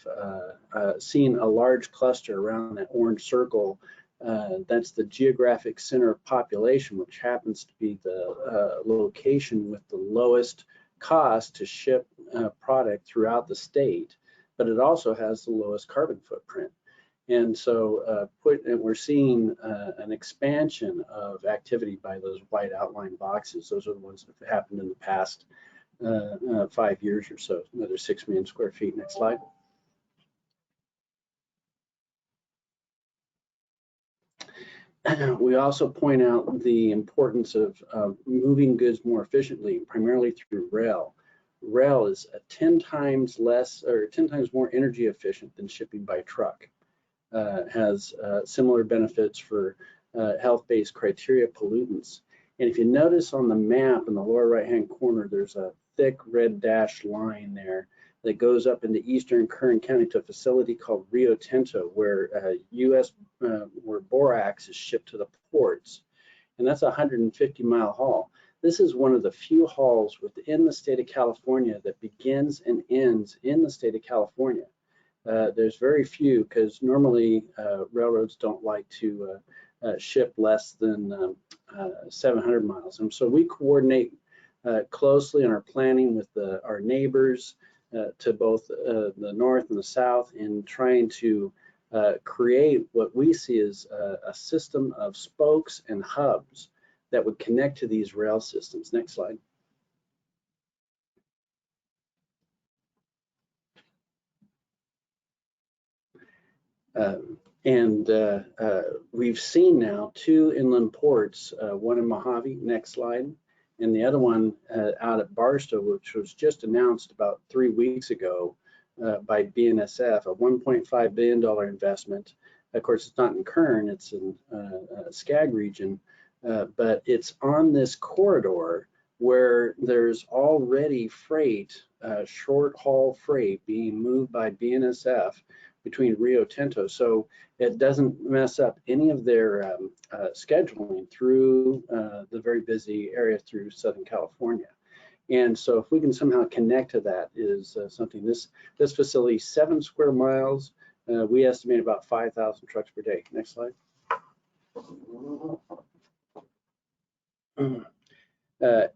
seen a large cluster around that orange circle. That's the geographic center of population, which happens to be the location with the lowest cost to ship product throughout the state, but it also has the lowest carbon footprint. And so we're seeing an expansion of activity by those white outline boxes. Those are the ones that have happened in the past 5 years or so, another 6 million square feet. Next slide. We also point out the importance of moving goods more efficiently, primarily through rail. Rail is 10 times less or 10 times more energy efficient than shipping by truck. Has similar benefits for health-based criteria pollutants. And if you notice on the map in the lower right-hand corner, there's a thick red dashed line there. that goes up into eastern Kern County to a facility called Rio Tinto, where where borax is shipped to the ports, and that's a 150-mile haul. This is one of the few hauls within the state of California that begins and ends in the state of California. There's very few, because normally railroads don't like to ship less than 700 miles. And so we coordinate closely in our planning with our neighbors to both the north and the south in trying to create what we see as a system of spokes and hubs that would connect to these rail systems. Next slide. We've seen now 2 inland ports, one in Mojave, next slide, and the other one out at Barstow, which was just announced about 3 weeks ago by BNSF, a $1.5 billion investment. Of course, it's not in Kern, it's in Skag region, but it's on this corridor where there's already freight, short haul freight being moved by BNSF between Rio Tinto, so it doesn't mess up any of their scheduling through the very busy area through Southern California. And so if we can somehow connect to that is something. This facility, 7 square miles, we estimate about 5,000 trucks per day. Next slide.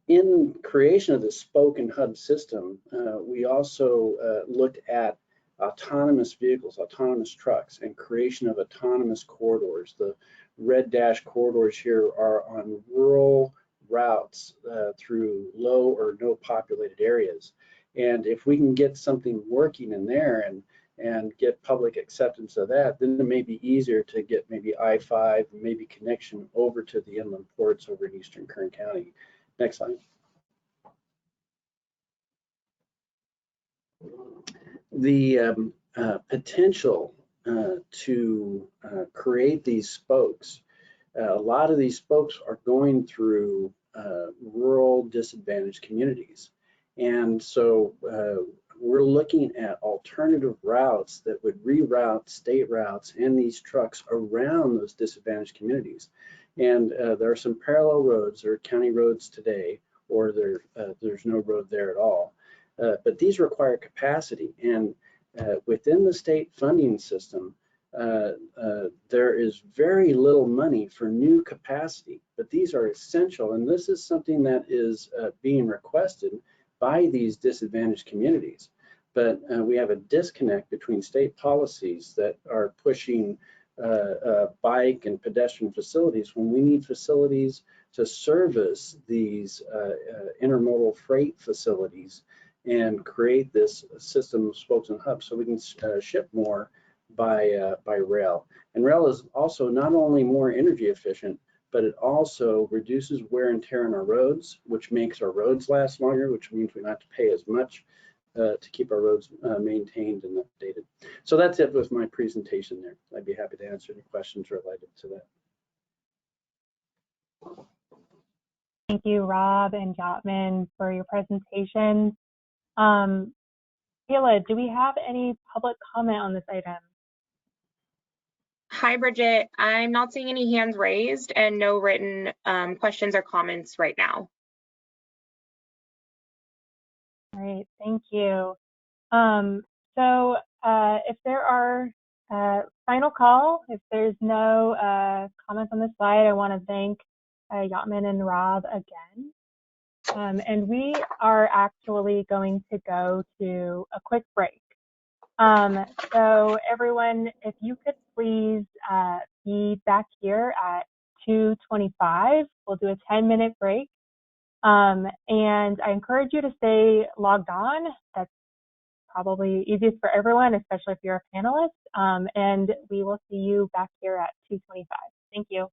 In creation of the spoke and hub system, we also looked at autonomous vehicles, autonomous trucks, and creation of autonomous corridors. The red dash corridors here are on rural routes through low or no populated areas. And if we can get something working in there and get public acceptance of that, then it may be easier to get maybe I-5, maybe connection over to the inland ports over in eastern Kern County. Next slide. The potential to create these spokes, a lot of these spokes are going through rural disadvantaged communities. And so we're looking at alternative routes that would reroute state routes and these trucks around those disadvantaged communities. And there are some parallel roads, there are county roads today, or there's no road there at all. But these require capacity, and within the state funding system, there is very little money for new capacity, but these are essential, and this is something that is being requested by these disadvantaged communities. But we have a disconnect between state policies that are pushing bike and pedestrian facilities when we need facilities to service these intermodal freight facilities and create this system of spokes and hubs so we can ship more by rail. And rail is also not only more energy efficient, but it also reduces wear and tear on our roads, which makes our roads last longer, which means we don't have to pay as much to keep our roads maintained and updated. So that's it with my presentation there. I'd be happy to answer any questions related to that. Thank you, Rob and Jotman, for your presentation. Kayla, do we have any public comment on this item? Hi, Bridget. I'm not seeing any hands raised and no written questions or comments right now. All right, thank you. So if there are final call, if there's no comments on this slide, I want to thank Jotman and Rob again. And we are actually going to go to a quick break. So everyone, if you could please be back here at 2:25. We'll do a 10-minute break. And I encourage you to stay logged on. That's probably easiest for everyone, especially if you're a panelist. And we will see you back here at 2:25. Thank you.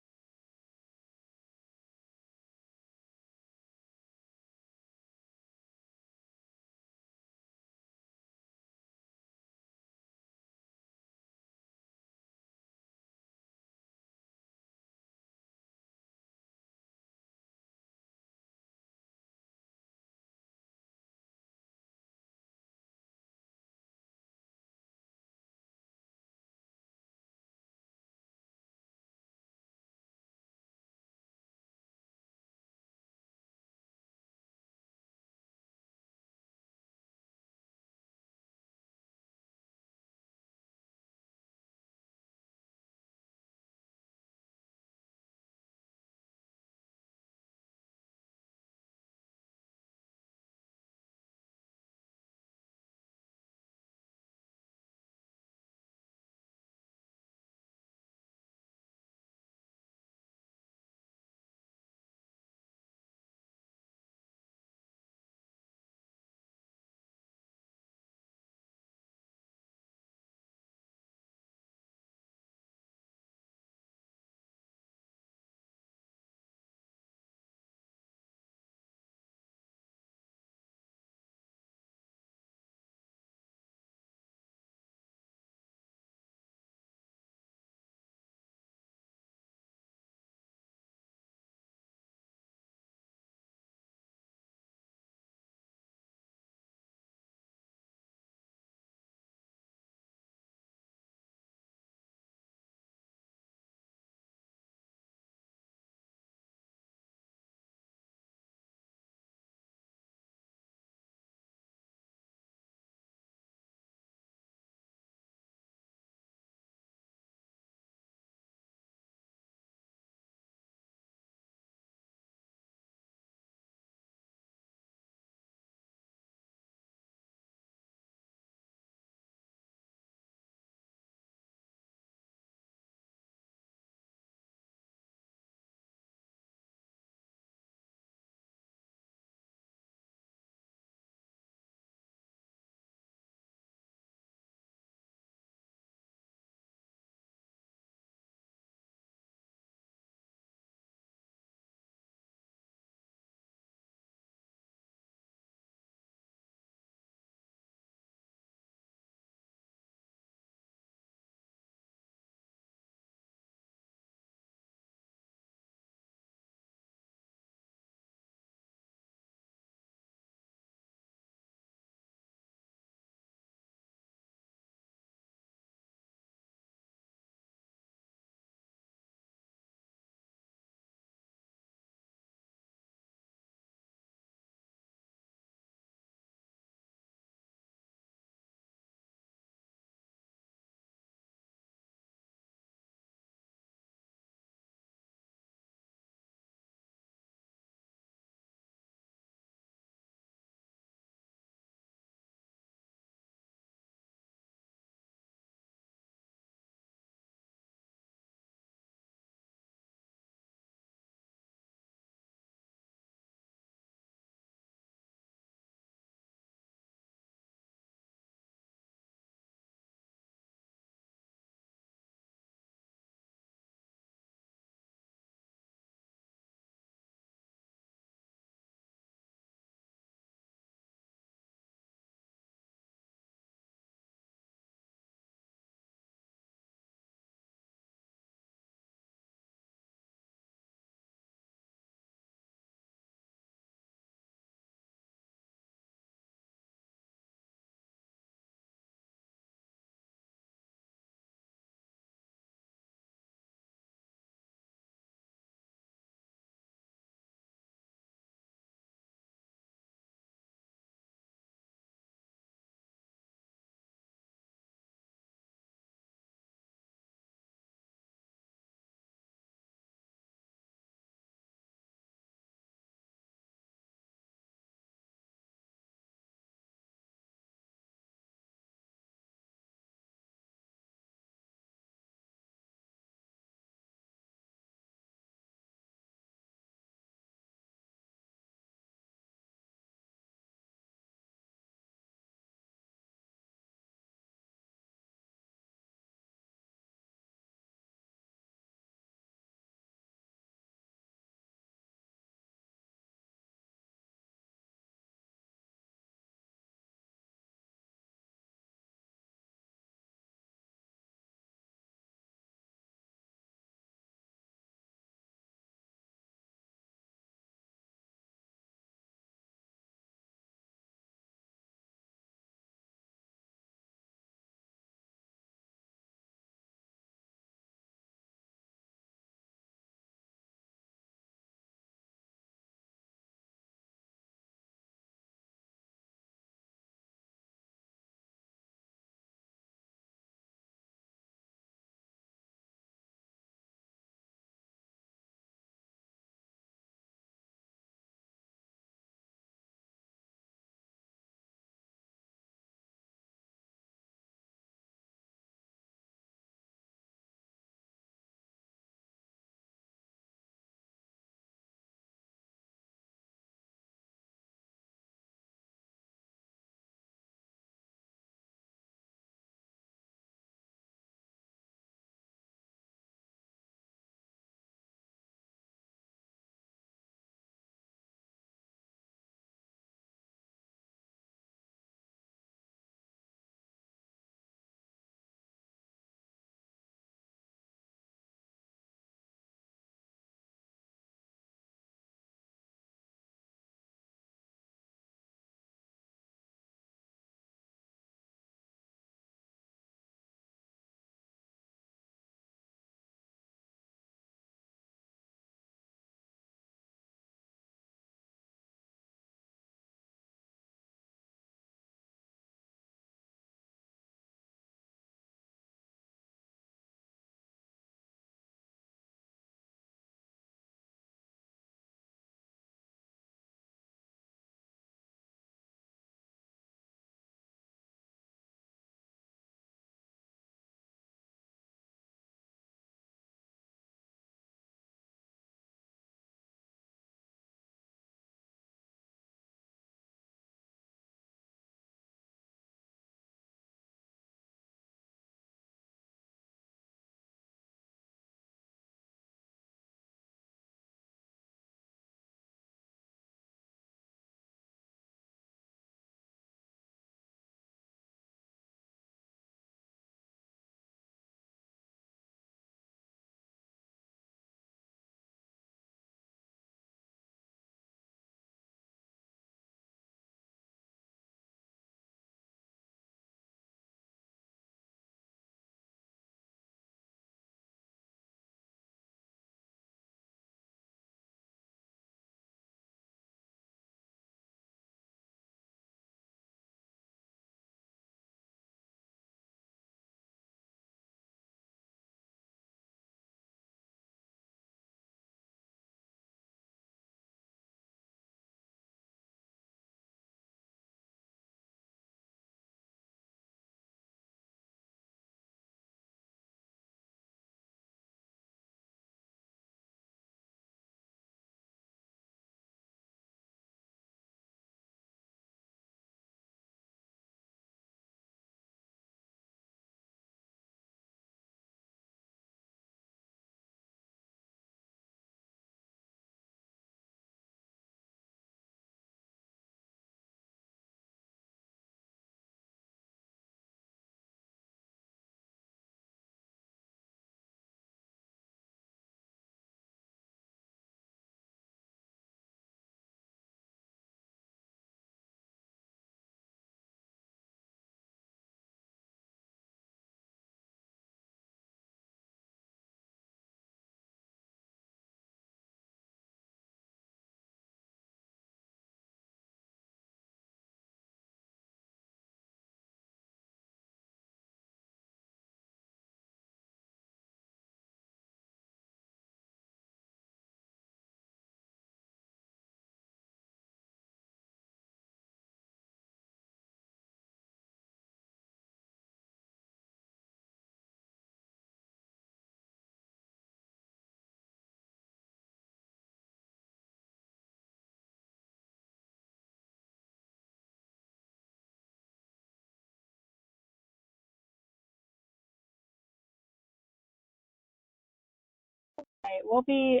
Right, we'll be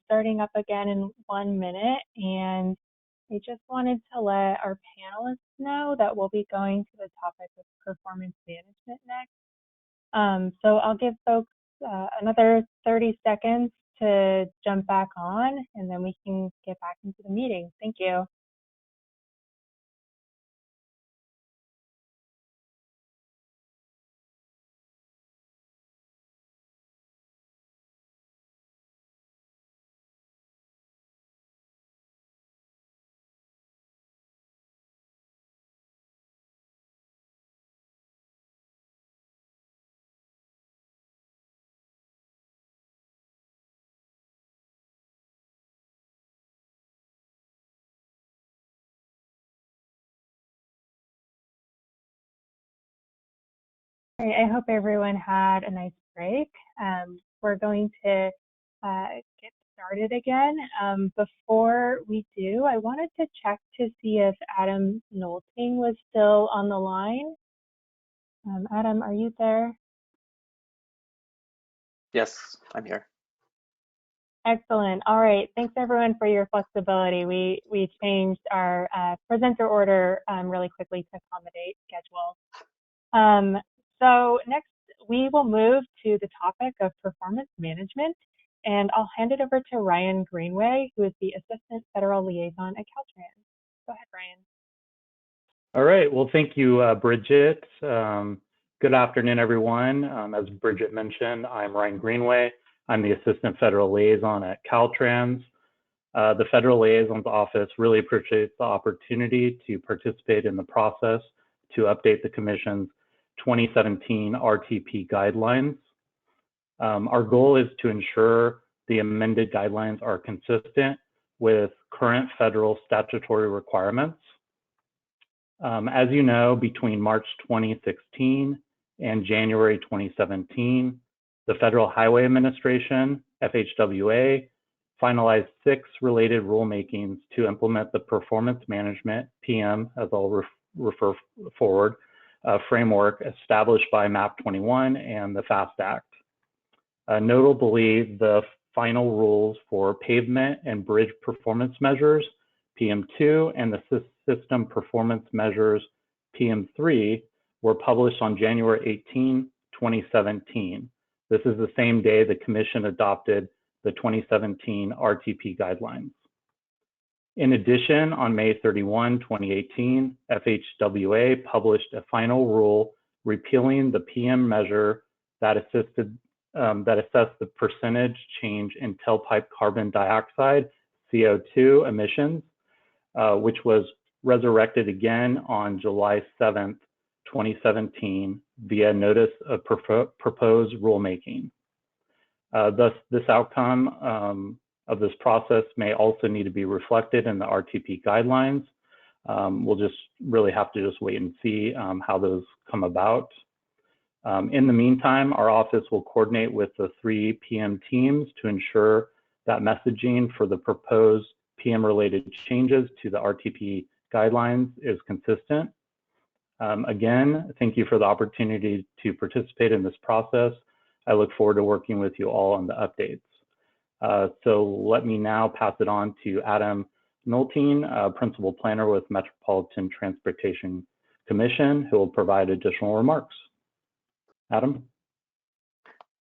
starting up again in 1 minute, and I just wanted to let our panelists know that we'll be going to the topic of performance management next. So I'll give folks another 30 seconds to jump back on, and then we can get back into the meeting. Thank you. All right, I hope everyone had a nice break. We're going to get started again. Before we do, I wanted to check to see if Adam Nolting was still on the line. Adam, are you there? Yes, I'm here. Excellent. All right. Thanks everyone for your flexibility. We changed our presenter order really quickly to accommodate schedule. So next we will move to the topic of performance management, and I'll hand it over to Ryan Greenway, who is the Assistant Federal Liaison at Caltrans. Go ahead, Ryan. All right. Well, thank you, Bridget. Good afternoon, everyone. As Bridget mentioned, I'm Ryan Greenway. I'm the Assistant Federal Liaison at Caltrans. The Federal Liaison's Office really appreciates the opportunity to participate in the process to update the Commission's 2017 RTP guidelines. Our goal is to ensure the amended guidelines are consistent with current federal statutory requirements. As you know, between March 2016 and January 2017, the Federal Highway Administration, FHWA, finalized 6 related rulemakings to implement the Performance Management, PM, as I'll refer forward, framework established by MAP 21 and the FAST Act. Notably, the final rules for pavement and bridge performance measures, PM2, and the system performance measures, PM3, were published on January 18, 2017. This is the same day the Commission adopted the 2017 RTP guidelines. In addition, on May 31, 2018, FHWA published a final rule repealing the PM measure that assessed the percentage change in tailpipe carbon dioxide, CO2 emissions, which was resurrected again on July 7th, 2017 via notice of proposed rulemaking. Thus, this outcome of this process may also need to be reflected in the RTP guidelines. We'll just really have to just wait and see how those come about. In the meantime, our office will coordinate with the 3 PM teams to ensure that messaging for the proposed PM-related changes to the RTP guidelines is consistent. Again, thank you for the opportunity to participate in this process. I look forward to working with you all on the updates. So let me now pass it on to Adam Nolting, Principal Planner with Metropolitan Transportation Commission, who will provide additional remarks. Adam?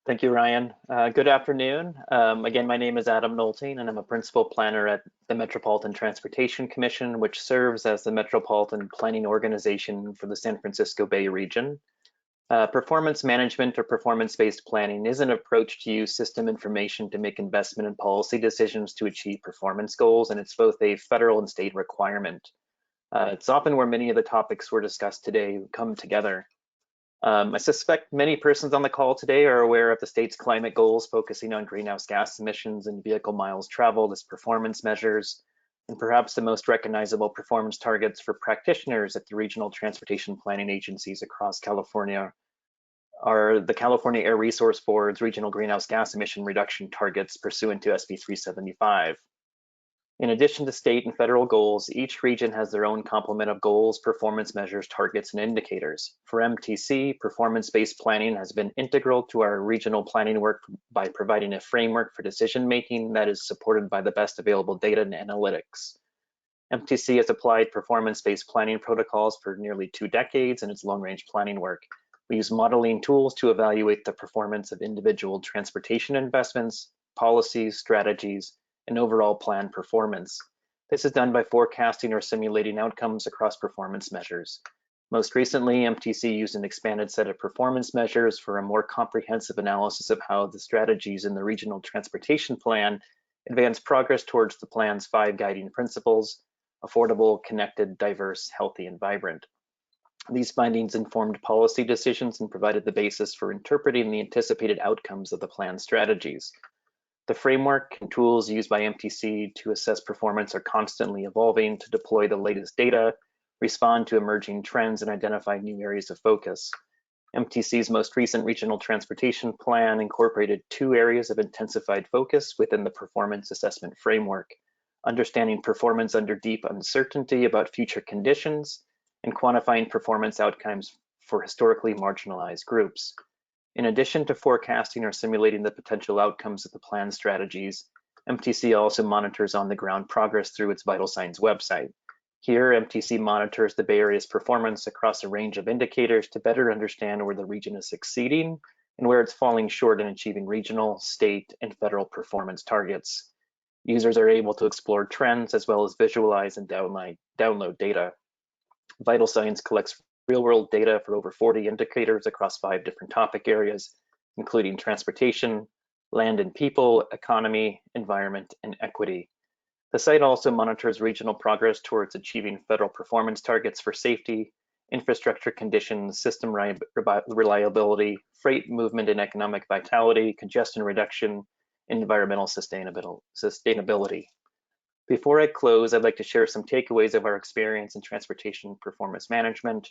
Thank you, Ryan. Good afternoon. Again, my name is Adam Nolting, and I'm a Principal Planner at the Metropolitan Transportation Commission, which serves as the Metropolitan Planning Organization for the San Francisco Bay region. Performance management or performance-based planning is an approach to use system information to make investment and policy decisions to achieve performance goals, and it's both a federal and state requirement. It's often where many of the topics we're discussed today come together. I suspect many persons on the call today are aware of the state's climate goals focusing on greenhouse gas emissions and vehicle miles traveled as performance measures, and perhaps the most recognizable performance targets for practitioners at the regional transportation planning agencies across California are the California Air Resource Board's regional greenhouse gas emission reduction targets pursuant to SB 375. In addition to state and federal goals, each region has their own complement of goals, performance measures, targets, and indicators. For MTC, performance-based planning has been integral to our regional planning work by providing a framework for decision-making that is supported by the best available data and analytics. MTC has applied performance-based planning protocols for nearly 2 decades in its long-range planning work. We use modeling tools to evaluate the performance of individual transportation investments, policies, strategies, and overall plan performance. This is done by forecasting or simulating outcomes across performance measures. Most recently, MTC used an expanded set of performance measures for a more comprehensive analysis of how the strategies in the Regional Transportation Plan advance progress towards the plan's 5 guiding principles: affordable, connected, diverse, healthy, and vibrant. These findings informed policy decisions and provided the basis for interpreting the anticipated outcomes of the plan's strategies. The framework and tools used by MTC to assess performance are constantly evolving to deploy the latest data, respond to emerging trends, and identify new areas of focus. MTC's most recent regional transportation plan incorporated 2 areas of intensified focus within the performance assessment framework: understanding performance under deep uncertainty about future conditions, and quantifying performance outcomes for historically marginalized groups. In addition to forecasting or simulating the potential outcomes of the plan strategies, MTC also monitors on-the-ground progress through its Vital Signs website. Here, MTC monitors the Bay Area's performance across a range of indicators to better understand where the region is succeeding and where it's falling short in achieving regional, state, and federal performance targets. Users are able to explore trends as well as visualize and download data. Vital Signs collects real-world data for over 40 indicators across 5 different topic areas, including transportation, land and people, economy, environment, and equity. The site also monitors regional progress towards achieving federal performance targets for safety, infrastructure conditions, system reliability, freight movement and economic vitality, congestion reduction, and environmental sustainability. Before I close, I'd like to share some takeaways of our experience in transportation performance management.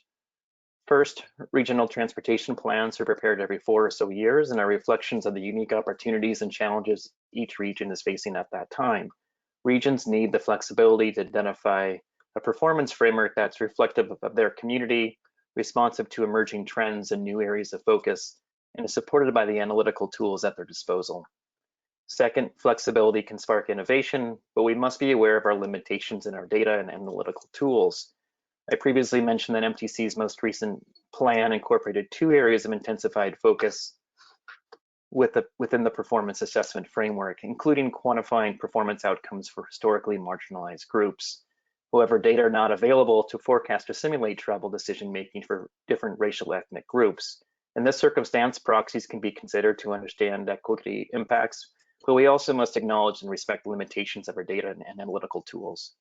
First, regional transportation plans are prepared every 4 or so years and are reflections of the unique opportunities and challenges each region is facing at that time. Regions need the flexibility to identify a performance framework that's reflective of their community, responsive to emerging trends and new areas of focus, and is supported by the analytical tools at their disposal. Second, flexibility can spark innovation, but we must be aware of our limitations in our data and analytical tools. I previously mentioned that MTC's most recent plan incorporated 2 areas of intensified focus within the performance assessment framework, including quantifying performance outcomes for historically marginalized groups. However, data are not available to forecast or simulate travel decision-making for different racial ethnic groups. In this circumstance, proxies can be considered to understand equity impacts, but we also must acknowledge and respect the limitations of our data and analytical tools.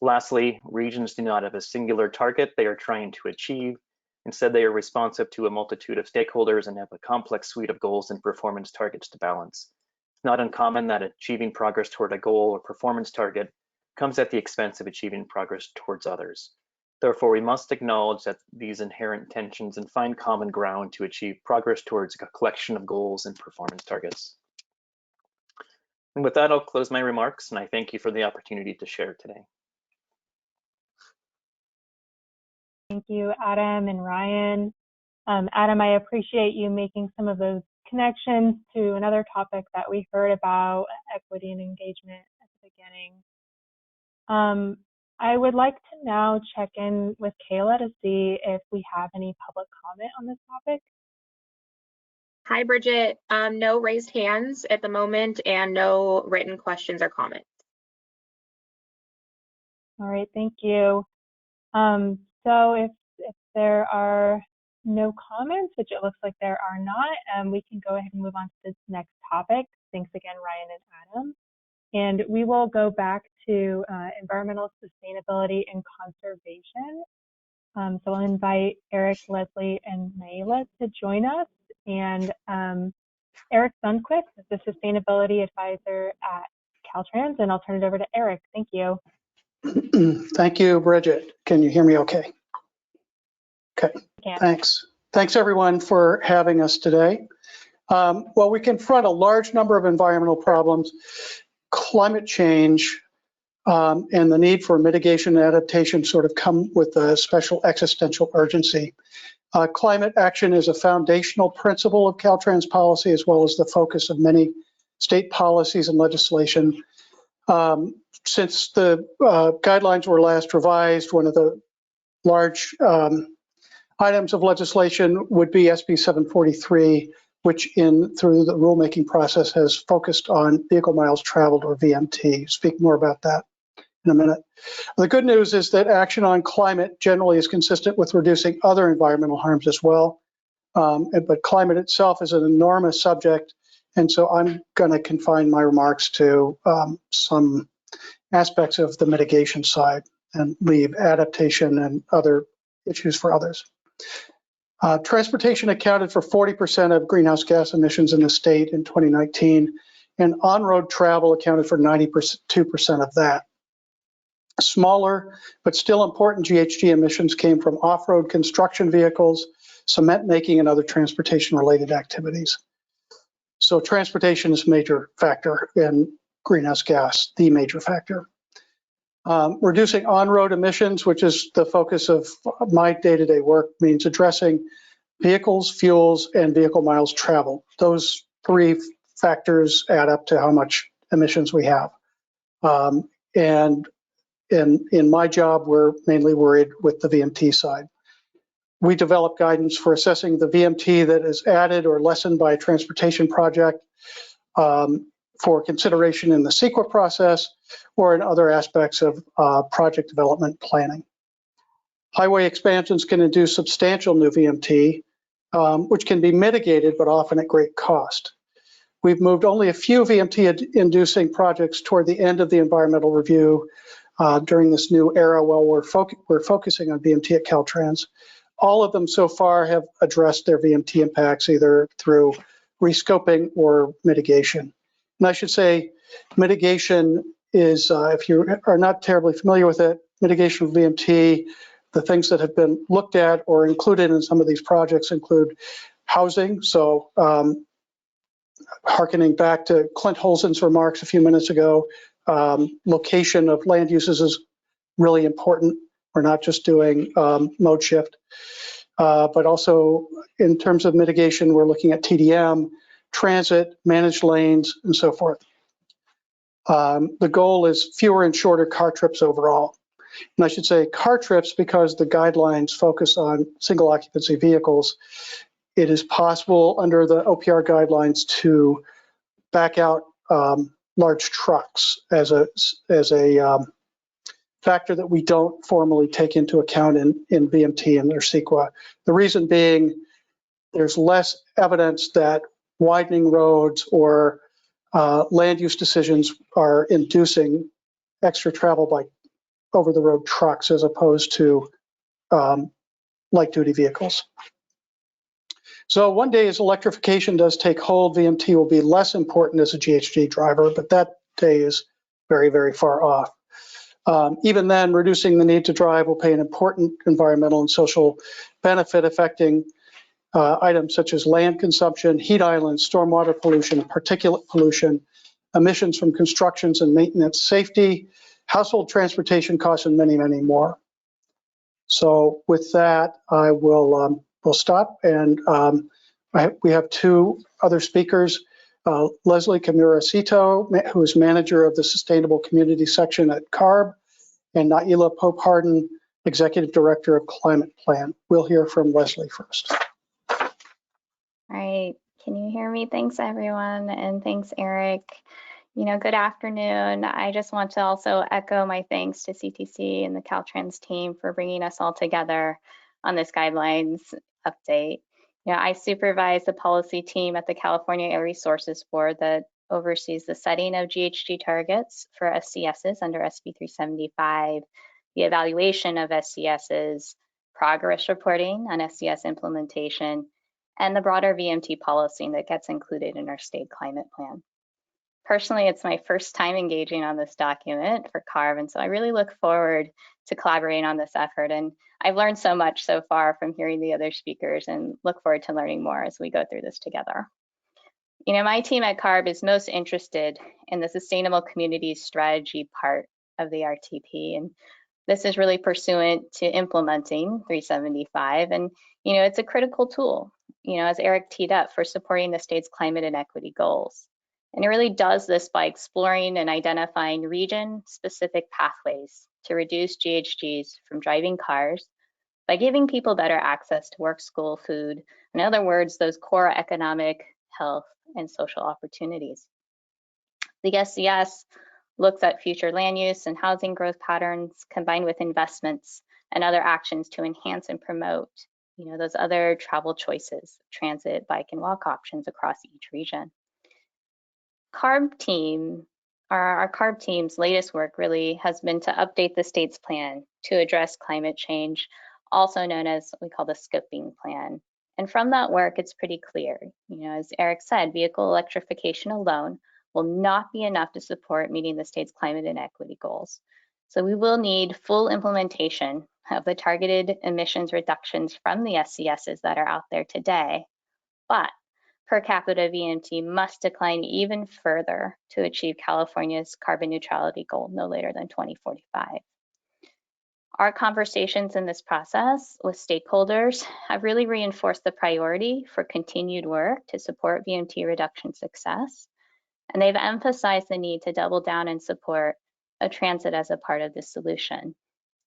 Lastly, regions do not have a singular target they are trying to achieve. Instead, they are responsive to a multitude of stakeholders and have a complex suite of goals and performance targets to balance. It's not uncommon that achieving progress toward a goal or performance target comes at the expense of achieving progress towards others. Therefore, we must acknowledge that these inherent tensions and find common ground to achieve progress towards a collection of goals and performance targets. And with that, I'll close my remarks, and I thank you for the opportunity to share today. Thank you, Adam and Ryan. Adam, I appreciate you making some of those connections to another topic that we heard about, equity and engagement at the beginning. I would like to now check in with Kayla to see if we have any public comment on this topic. Hi, Bridget. No raised hands at the moment and no written questions or comments. All right, thank you. So if there are no comments, which it looks like there are not, we can go ahead and move on to this next topic. Thanks again, Ryan and Adam. And we will go back to environmental sustainability and conservation. So I'll invite Eric, Leslie, and Naila to join us. And Eric Sundquist is the Sustainability Advisor at Caltrans, and I'll turn it over to Eric. Thank you. Thank you, Bridget. Can you hear me okay? Okay, thanks. Thanks everyone for having us today. Well, we confront a large number of environmental problems. Climate change and the need for mitigation and adaptation sort of come with a special existential urgency. Climate action is a foundational principle of Caltrans policy, as well as the focus of many state policies and legislation. Since the guidelines were last revised, one of the large items of legislation would be SB 743, which through the rulemaking process has focused on vehicle miles traveled, or VMT. Speak more about that in a minute. The good news is that action on climate generally is consistent with reducing other environmental harms as well. But climate itself is an enormous subject, and so I'm going to confine my remarks to some aspects of the mitigation side and leave adaptation and other issues for others. Transportation accounted for 40% of greenhouse gas emissions in the state in 2019, and on-road travel accounted for 92% of that. Smaller but still important GHG emissions came from off-road construction vehicles, cement making, and other transportation-related activities. So transportation is a major factor in greenhouse gas, the major factor. Reducing on-road emissions, which is the focus of my day-to-day work, means addressing vehicles, fuels, and vehicle miles traveled. Those three factors add up to how much emissions we have. And in my job, we're mainly worried with the VMT side. We develop guidance for assessing the VMT that is added or lessened by a transportation project for consideration in the CEQA process or in other aspects of project development planning. Highway expansions can induce substantial new VMT, which can be mitigated, but often at great cost. We've moved only a few VMT-inducing projects toward the end of the environmental review during this new era while we're focusing on VMT at Caltrans. All of them so far have addressed their VMT impacts either through rescoping or mitigation. And I should say mitigation is, if you are not terribly familiar with it, mitigation of VMT, the things that have been looked at or included in some of these projects include housing. So hearkening back to Clint Holzen's remarks a few minutes ago, location of land uses is really important. We're not just doing mode shift, but also in terms of mitigation, we're looking at TDM, transit, managed lanes, and so forth. The goal is fewer and shorter car trips overall. And I should say car trips because the guidelines focus on single occupancy vehicles. It is possible under the OPR guidelines to back out large trucks as a factor that we don't formally take into account in VMT and their CEQA. The reason being there's less evidence that widening roads or land use decisions are inducing extra travel by over-the-road trucks as opposed to light-duty vehicles. So one day as electrification does take hold, VMT will be less important as a GHG driver, but that day is very, very far off. Even then, reducing the need to drive will pay an important environmental and social benefit affecting items such as land consumption, heat islands, stormwater pollution, particulate pollution, emissions from constructions and maintenance, safety, household transportation costs, and many, many more. So with that, I will stop. And we have two other speakers, Leslie Kamura-Sito, who is manager of the Sustainable Community section at CARB, and Naila Pope-Harden, executive director of Climate Plan. We'll hear from Leslie first. All right, can you hear me? Thanks everyone, and thanks Eric. Good afternoon. I just want to also echo my thanks to CTC and the Caltrans team for bringing us all together on this guidelines update. I supervise the policy team at the California Air Resources Board that oversees the setting of GHG targets for SCSs under SB 375, the evaluation of SCSs, progress reporting on SCS implementation, and the broader VMT policy that gets included in our state climate plan. Personally, it's my first time engaging on this document for CARB, and so I really look forward to collaborating on this effort. And I've learned so much so far from hearing the other speakers and look forward to learning more as we go through this together. My team at CARB is most interested in the sustainable communities strategy part of the RTP. And this is really pursuant to implementing 375. And, it's a critical tool, as Eric teed up, for supporting the state's climate and equity goals. And it really does this by exploring and identifying region-specific pathways to reduce GHGs from driving cars by giving people better access to work, school, food, in other words, those core economic, health, and social opportunities. The SCS looks at future land use and housing growth patterns combined with investments and other actions to enhance and promote, those other travel choices, transit, bike, and walk options across each region. Our CARB team's latest work really has been to update the state's plan to address climate change, also known as what we call the scoping plan. And from that work, it's pretty clear, as Eric said, vehicle electrification alone will not be enough to support meeting the state's climate and equity goals. So we will need full implementation of the targeted emissions reductions from the SCSs that are out there today. But per capita VMT must decline even further to achieve California's carbon neutrality goal no later than 2045. Our conversations in this process with stakeholders have really reinforced the priority for continued work to support VMT reduction success. And they've emphasized the need to double down and support a transit as a part of the solution.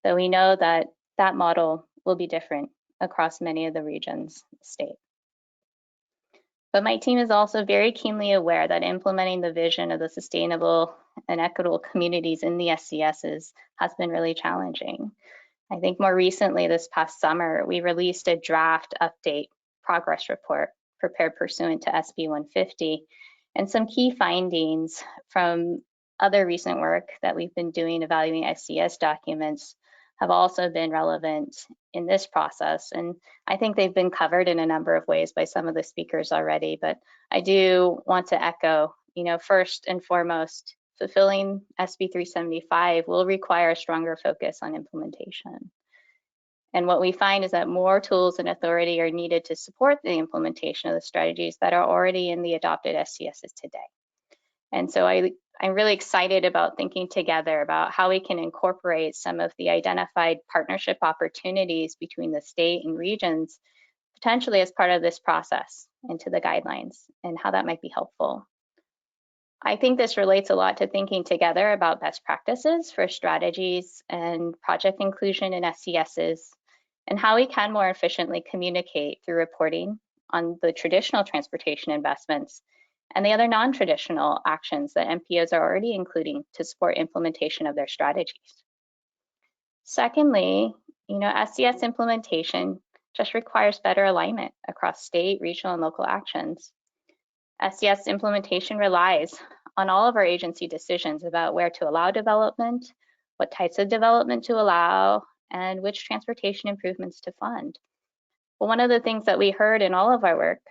So we know that that model will be different across many of the regions in the state. But my team is also very keenly aware that implementing the vision of the sustainable and equitable communities in the SCSs has been really challenging. I think more recently this past summer, we released a draft update progress report prepared pursuant to SB 150. And some key findings from other recent work that we've been doing evaluating SCS documents have also been relevant in this process. And I think they've been covered in a number of ways by some of the speakers already, but I do want to echo, first and foremost, fulfilling SB 375 will require a stronger focus on implementation. And what we find is that more tools and authority are needed to support the implementation of the strategies that are already in the adopted SCSs today. And so I'm really excited about thinking together about how we can incorporate some of the identified partnership opportunities between the state and regions, potentially as part of this process, into the guidelines and how that might be helpful. I think this relates a lot to thinking together about best practices for strategies and project inclusion in SCSs, and how we can more efficiently communicate through reporting on the traditional transportation investments and the other non-traditional actions that MPOs are already including to support implementation of their strategies. Secondly, SCS implementation just requires better alignment across state, regional, and local actions. SCS implementation relies on all of our agency decisions about where to allow development, what types of development to allow, and which transportation improvements to fund. Well, one of the things that we heard in all of our work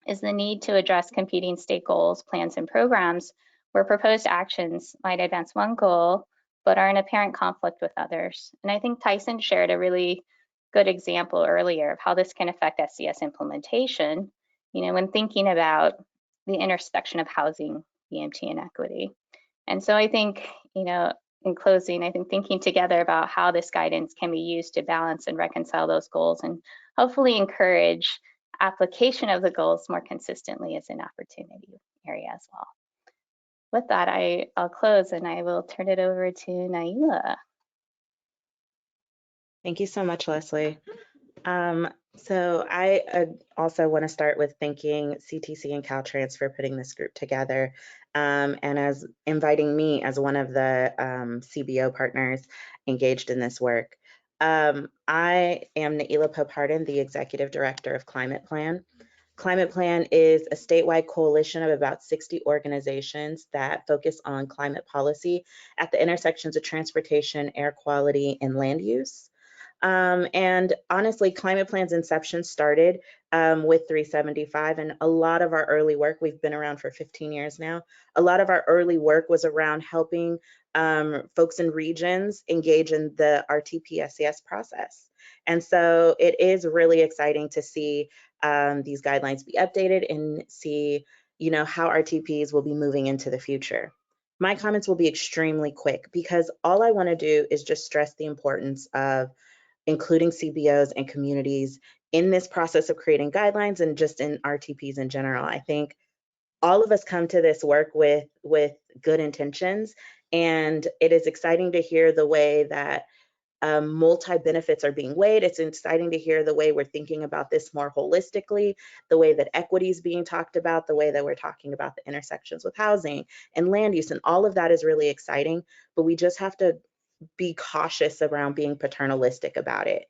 is the need to address competing state goals, plans, and programs where proposed actions might advance one goal, but are in apparent conflict with others. And I think Tyson shared a really good example earlier of how this can affect SCS implementation, when thinking about the intersection of housing, VMT, and equity. And so I think, in closing, I think thinking together about how this guidance can be used to balance and reconcile those goals and hopefully encourage application of the goals more consistently is an opportunity area as well. With that, I'll close and I will turn it over to Naila. Thank you so much, Leslie. So I also want to start with thanking CTC and Caltrans for putting this group together and as inviting me as one of the CBO partners engaged in this work. I am Naila Pope-Hardin, the Executive Director of Climate Plan. Climate Plan is a statewide coalition of about 60 organizations that focus on climate policy at the intersections of transportation, air quality, and land use. And honestly, Climate Plan's inception started with 375, and a lot of our early work, we've been around for 15 years now, a lot of our early work was around helping folks in regions engage in the RTP SCS process. And so it is really exciting to see these guidelines be updated and see, how RTPs will be moving into the future. My comments will be extremely quick because all I want to do is just stress the importance of including CBOs and communities in this process of creating guidelines and just in RTPs in general. I think all of us come to this work with good intentions, and it is exciting to hear the way that multi-benefits are being weighed. It's exciting to hear the way we're thinking about this more holistically, the way that equity is being talked about, the way that we're talking about the intersections with housing and land use, and all of that is really exciting, but we just have to be cautious around being paternalistic about it.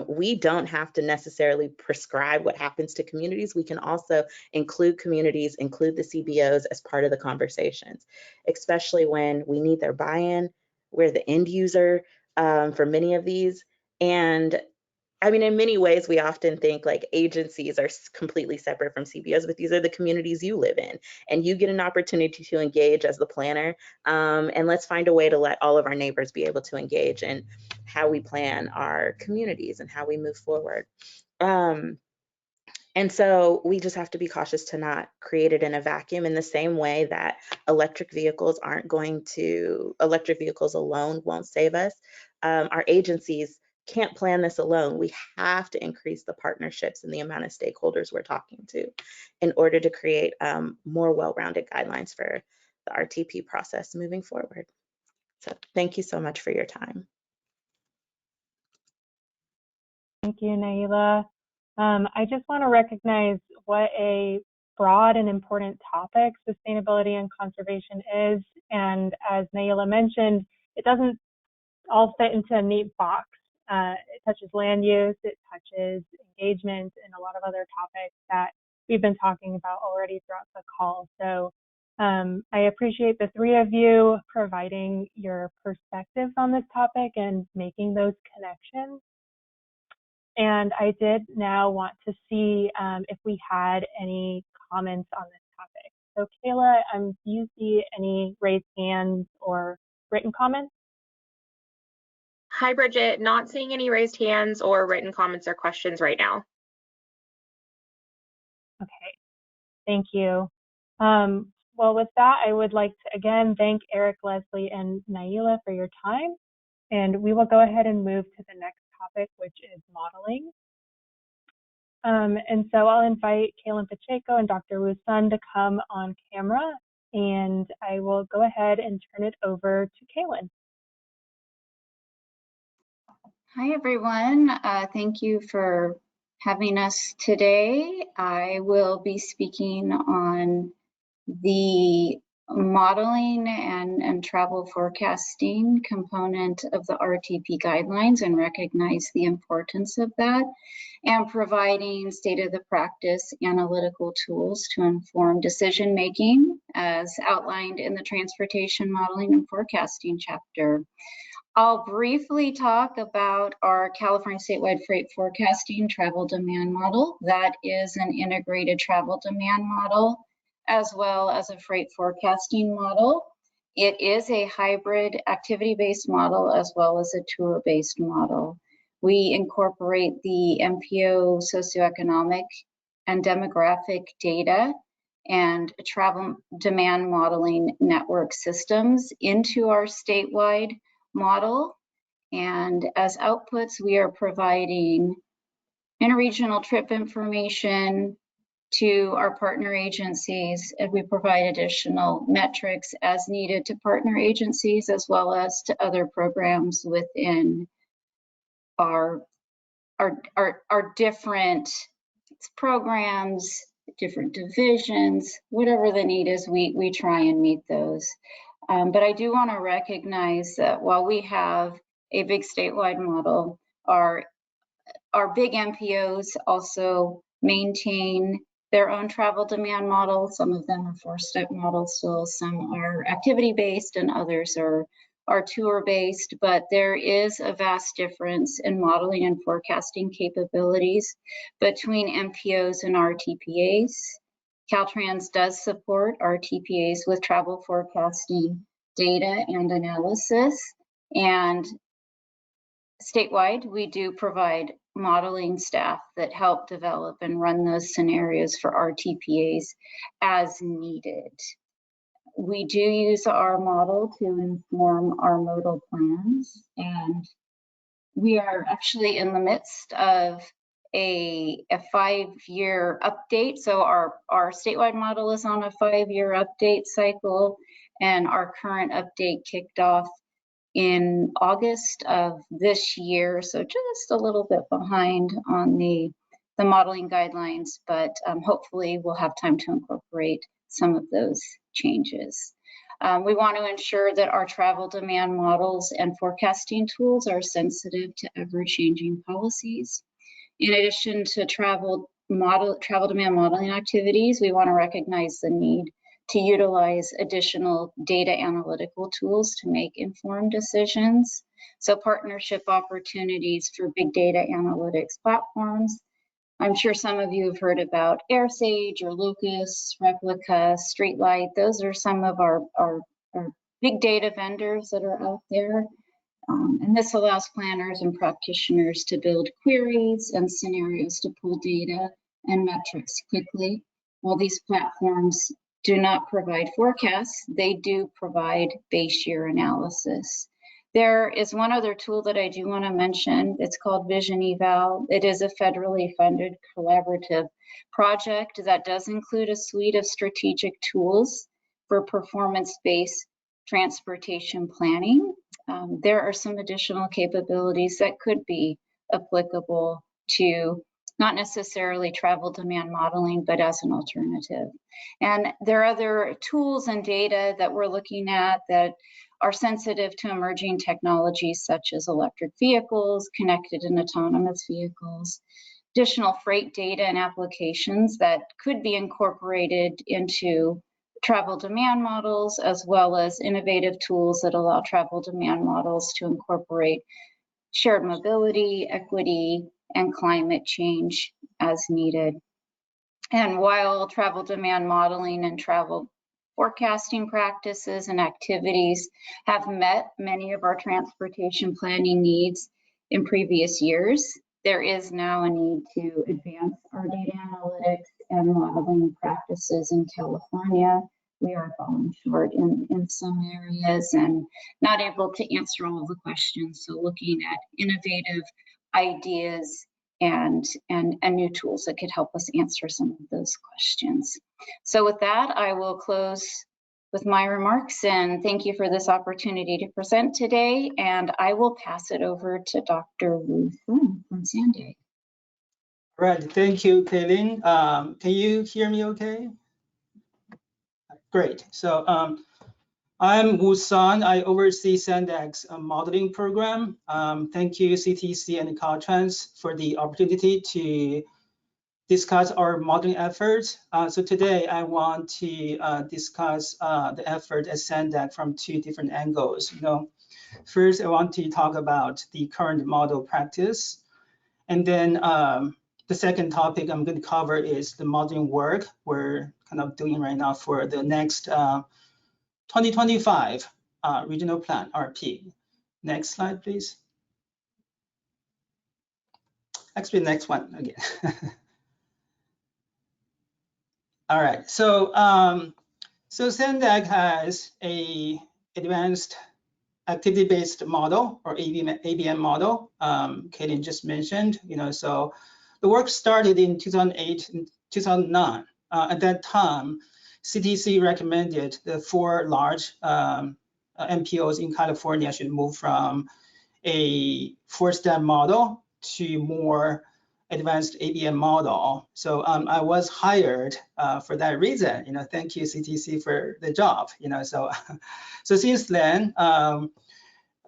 We don't have to necessarily prescribe what happens to communities. We can also include communities, include the CBOs as part of the conversations, especially when we need their buy-in. We're the end user for many of these. And I mean, in many ways, we often think like agencies are completely separate from CBOs, but these are the communities you live in, and you get an opportunity to engage as the planner. And let's find a way to let all of our neighbors be able to engage in how we plan our communities and how we move forward. And so we just have to be cautious to not create it in a vacuum, in the same way that electric vehicles alone won't save us. Our agencies can't plan this alone. We have to increase the partnerships and the amount of stakeholders we're talking to in order to create more well-rounded guidelines for the RTP process moving forward. So thank you so much for your time. Thank you, Naila. I just want to recognize what a broad and important topic sustainability and conservation is. And as Naila mentioned, it doesn't all fit into a neat box. It touches land use, it touches engagement, and a lot of other topics that we've been talking about already throughout the call. So I appreciate the three of you providing your perspectives on this topic and making those connections. And I did now want to see if we had any comments on this topic. So Kayla, do you see any raised hands or written comments? Hi, Bridget. Not seeing any raised hands or written comments or questions right now. Okay, thank you. Well, with that, I would like to again thank Eric, Leslie, and Naila for your time. And we will go ahead and move to the next topic, which is modeling. And so I'll invite Kaylin Pacheco and Dr. Wu Sun to come on camera, and I will go ahead and turn it over to Kaylin. Hi, everyone. Thank you for having us today. I will be speaking on the modeling and travel forecasting component of the RTP guidelines and recognize the importance of that, and providing state of the practice analytical tools to inform decision making as outlined in the transportation modeling and forecasting chapter. I'll briefly talk about our California statewide freight forecasting travel demand model. That is an integrated travel demand model as well as a freight forecasting model. It is a hybrid activity-based model as well as a tour-based model. We incorporate the MPO socioeconomic and demographic data and travel demand modeling network systems into our statewide model. And as outputs, we are providing interregional trip information to our partner agencies, and we provide additional metrics as needed to partner agencies as well as to other programs within our different programs, different divisions, whatever the need is, we try and meet those. But I do want to recognize that while we have a big statewide model, our big MPOs also maintain their own travel demand model. Some of them are 4-step models still, some are activity-based and others are tour-based, but there is a vast difference in modeling and forecasting capabilities between MPOs and RTPAs. Caltrans does support RTPAs with travel forecasting data and analysis, and statewide, we do provide modeling staff that help develop and run those scenarios for RTPAs as needed. We do use our model to inform our modal plans, and we are actually in the midst of a 5-year update. So our statewide model is on a 5-year update cycle, and our current update kicked off in August of this year. So just a little bit behind on the modeling guidelines, but hopefully we'll have time to incorporate some of those changes. We want to ensure that our travel demand models and forecasting tools are sensitive to ever-changing policies. In addition to travel demand modeling activities, we want to recognize the need to utilize additional data analytical tools to make informed decisions. So partnership opportunities for big data analytics platforms. I'm sure some of you have heard about AirSage or Locus, Replica, Streetlight. Those are some of our big data vendors that are out there. And this allows planners and practitioners to build queries and scenarios to pull data and metrics quickly. While these platforms do not provide forecasts, they do provide base year analysis. There is one other tool that I do want to mention. It's called Vision Eval. It is a federally funded collaborative project that does include a suite of strategic tools for performance-based transportation planning. There are some additional capabilities that could be applicable to not necessarily travel demand modeling, but as an alternative. And there are other tools and data that we're looking at that are sensitive to emerging technologies such as electric vehicles, connected and autonomous vehicles, additional freight data and applications that could be incorporated into travel demand models, as well as innovative tools that allow travel demand models to incorporate shared mobility, equity, and climate change as needed. And while travel demand modeling and travel forecasting practices and activities have met many of our transportation planning needs in previous years, there is now a need to advance our data analytics and modeling practices in California. We are falling short in some areas and not able to answer all of the questions. So looking at innovative ideas and new tools that could help us answer some of those questions. So with that, I will close with my remarks and thank you for this opportunity to present today. And I will pass it over to Dr. Wu Feng from Sanday. All right, thank you, Kaylin. Can you hear me okay? Great. So I'm Wu San. I oversee Sandag's modeling program. Thank you, CTC and Caltrans, for the opportunity to discuss our modeling efforts. So today I want to discuss the effort at Sandag from 2 different angles. First, I want to talk about the current model practice, and then the second topic I'm going to cover is the modeling work we're kind of doing right now for the next 2025 regional plan, RP. Next slide, please. Actually, next one again. All right, so Sandag has a advanced activity-based model or ABM model. Kaylin just mentioned, so the work started in 2008 and 2009. At that time, CTC recommended the 4 large MPOs in California should move from a 4-step model to more advanced ABM model. So I was hired for that reason. Thank you, CTC, for the job. So since then, our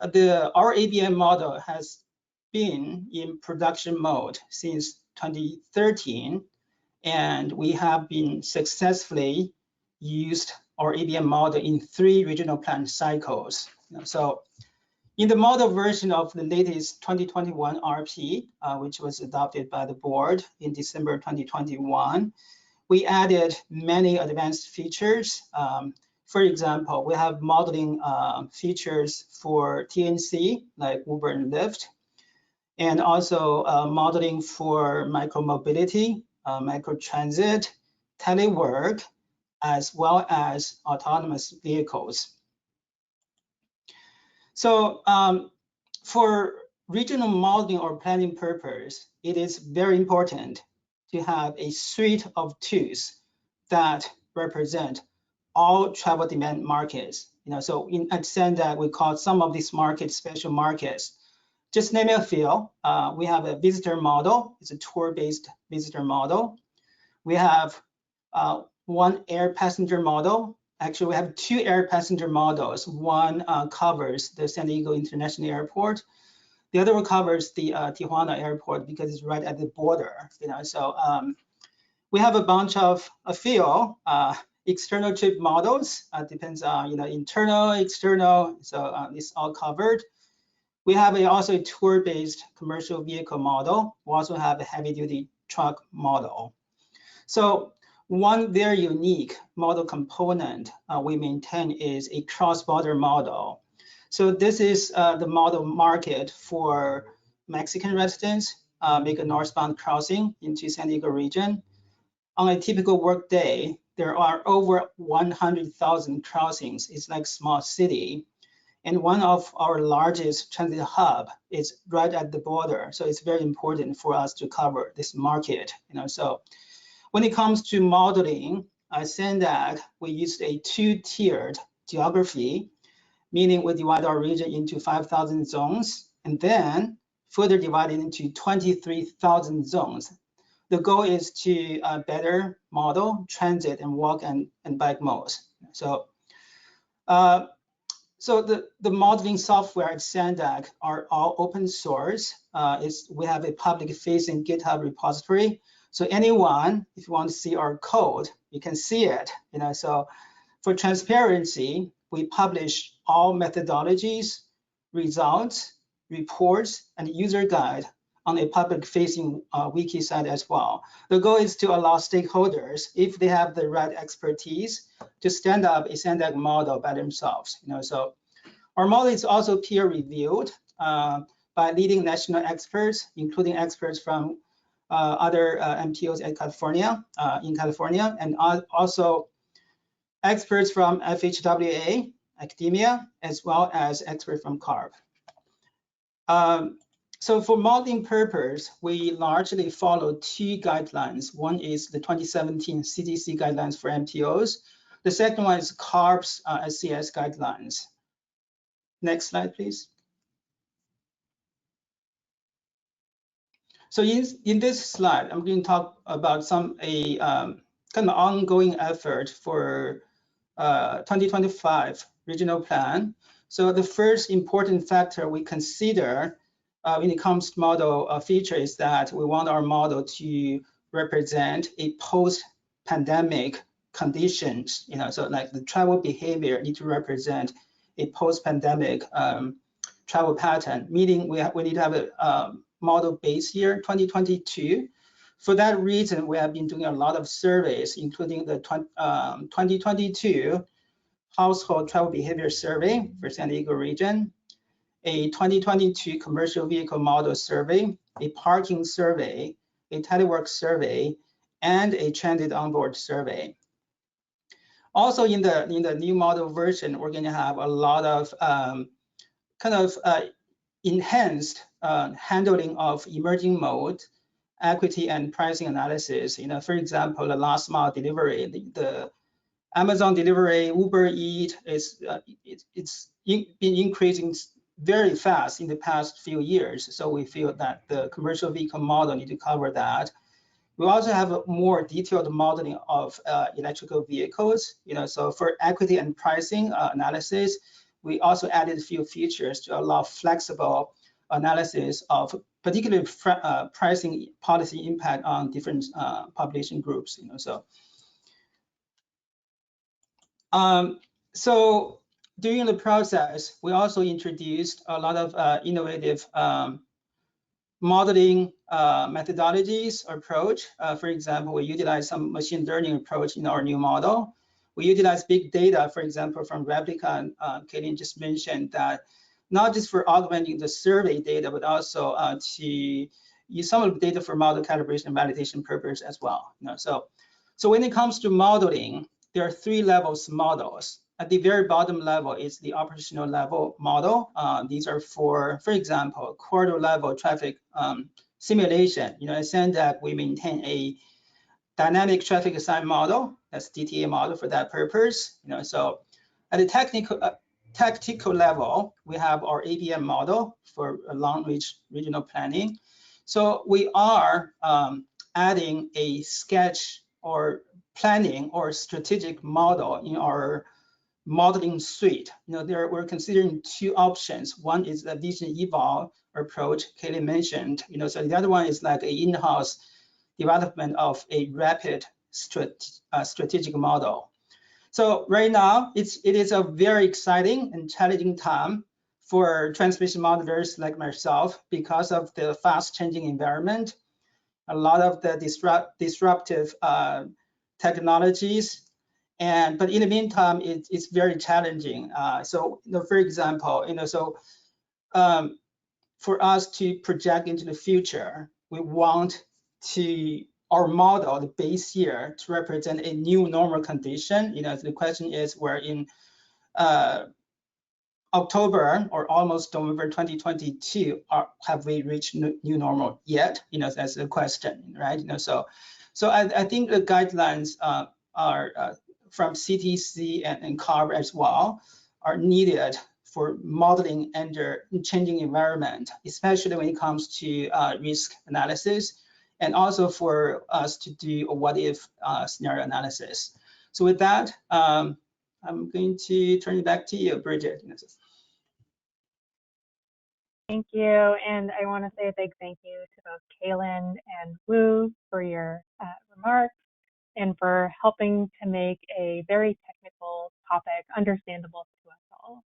ABM model has been in production mode since 2013, and we have been successfully used our ABM model in 3 regional plan cycles. So in the model version of the latest 2021 RP, which was adopted by the board in December 2021, we added many advanced features. For example, we have modeling features for TNC, like Uber and Lyft, and also modeling for micromobility, microtransit, telework, as well as autonomous vehicles. So for regional modeling or planning purpose, it is very important to have a suite of tools that represent all travel demand markets. So at Sendak, we call some of these markets special markets. Just name a few. We have a visitor model. It's a tour-based visitor model. We have one air passenger model. Actually, we have two air passenger models. One covers the San Diego International Airport. The other one covers the Tijuana Airport because it's right at the border. So we have a bunch of a few external trip models. Depends on internal, external. So it's all covered. We have also a tour-based commercial vehicle model. We also have a heavy-duty truck model. So one very unique model component we maintain is a cross-border model. So this is the model market for Mexican residents make a northbound crossing into San Diego region. On a typical work day, there are over 100,000 crossings. It's like a small city. And one of our largest transit hub is right at the border. So it's very important for us to cover this market. So when it comes to modeling, at Sendak, we used a two-tiered geography, meaning we divide our region into 5,000 zones and then further divide it into 23,000 zones. The goal is to better model transit and walk and bike modes. So the modeling software at Sendak are all open source. We have a public-facing GitHub repository. So anyone, if you want to see our code, you can see it. So for transparency, we publish all methodologies, results, reports, and user guide on a public-facing wiki site as well. The goal is to allow stakeholders, if they have the right expertise, to stand up a Sendak model by themselves. So our model is also peer-reviewed by leading national experts, including experts from other MTOs in California, and also experts from FHWA, academia, as well as experts from CARB. So for modeling purpose, we largely follow two guidelines. One is the 2017 CTC guidelines for MTOs. The second one is CARB's SCS guidelines. Next slide, please. So in this slide, I'm going to talk about kind of ongoing effort for 2025 regional plan. So the first important factor we consider when it comes to model feature is that we want our model to represent a post-pandemic conditions. So like the travel behavior need to represent a post-pandemic travel pattern, meaning we need to have a model base year 2022. For that reason, we have been doing a lot of surveys, including the 2022 household travel behavior survey for San Diego region, a 2022 commercial vehicle model survey, a parking survey, a telework survey, and a transit onboard survey. Also in the new model version, we're going to have a lot of enhanced handling of emerging mode, equity and pricing analysis. For example, the last mile delivery, the Amazon delivery, Uber Eats it's been increasing very fast in the past few years. So we feel that the commercial vehicle model need to cover that. We also have a more detailed modeling of electrical vehicles. So for equity and pricing analysis, we also added a few features to allow flexible analysis of particular pricing policy impact on different population groups. So during the process, we also introduced a lot of innovative modeling methodologies approach. For example, we utilize some machine learning approach in our new model. We utilize big data, for example, from Replica, and Caitlin just mentioned that not just for augmenting the survey data, but also to use some of the data for model calibration and validation purpose as well. So when it comes to modeling, there are 3 levels models. At the very bottom level is the operational level model. These are for example, corridor level traffic simulation. You know, at SENDAC, we maintain a dynamic traffic assign model, that's DTA model for that purpose. You know, so at the tactical level, we have our ABM model for long-range regional planning. So we are adding a sketch or planning or strategic model in our modeling suite. You know, we're considering 2 options. One is the vision eval approach Kelly mentioned. You know, so the other one is like an in-house development of a rapid strategic model. So right now, it is a very exciting and challenging time for transmission modelers like myself because of the fast changing environment, a lot of the disruptive technologies. But in the meantime, it's very challenging. So, you know, for example, you know, so for us to project into the future, we want our model, the base year, to represent a new normal condition. You know, the question is, we're in October or almost November 2022, have we reached new normal yet? You know, that's the question, right? You know, so I think the guidelines are from CTC and CARB as well are needed for modeling under changing environment, especially when it comes to risk analysis, and also for us to do a what if scenario analysis. So with that, I'm going to turn it back to you, Bridget. Thank you, and I want to say a big thank you to both Kaylin and Wu for your remarks and for helping to make a very technical topic understandable to us all.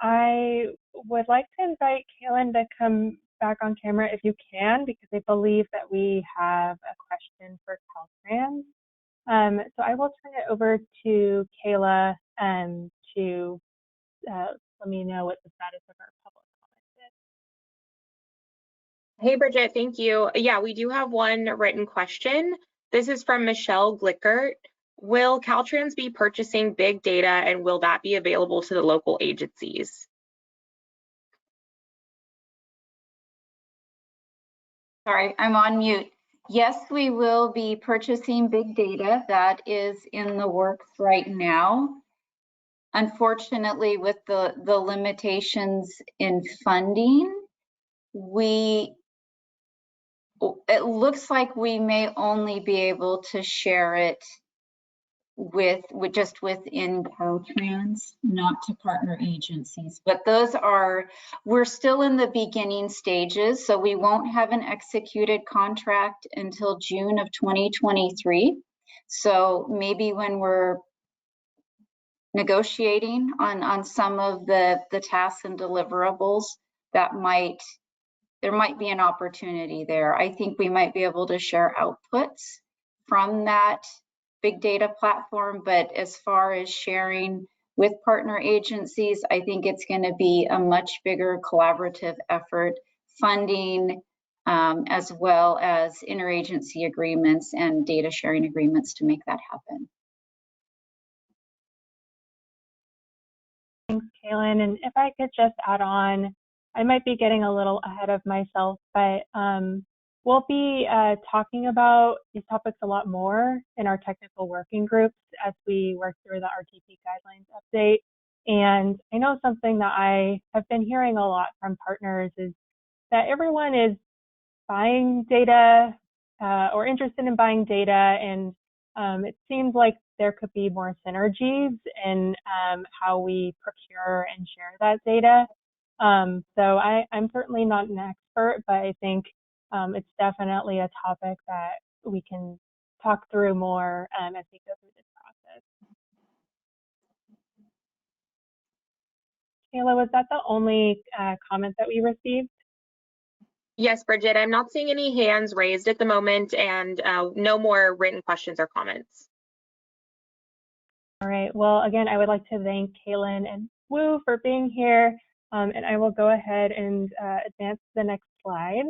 I would like to invite Kaylin to come back on camera if you can, because I believe that we have a question for Caltrans. So I will turn it over to Kayla to let me know what the status of our public comment is. Hey, Bridget, thank you. Yeah, we do have one written question. This is from Michelle Glickert. Will Caltrans be purchasing big data, and will that be available to the local agencies? Sorry, I'm on mute. Yes, we will be purchasing big data. That is in the works right now. Unfortunately, with the limitations in funding, it looks like we may only be able to share it just within Caltrans, not to partner agencies. But we're still in the beginning stages, so we won't have an executed contract until June of 2023. So maybe when we're negotiating on some of the tasks and deliverables, there might be an opportunity there. I think we might be able to share outputs from that big data platform, but as far as sharing with partner agencies, I think it's going to be a much bigger collaborative effort, funding, as well as interagency agreements and data sharing agreements to make that happen. Thanks, Kaylin. And if I could just add on, I might be getting a little ahead of myself, but we'll be talking about these topics a lot more in our technical working groups as we work through the RTP guidelines update. And I know something that I have been hearing a lot from partners is that everyone is buying data or interested in buying data, and it seems like there could be more synergies in how we procure and share that data. So I'm certainly not an expert, but I think it's definitely a topic that we can talk through more as we go through this process. Kayla, was that the only comment that we received? Yes, Bridget, I'm not seeing any hands raised at the moment, and no more written questions or comments. All right, well, again, I would like to thank Kaylin and Wu for being here, and I will go ahead and advance to the next slide.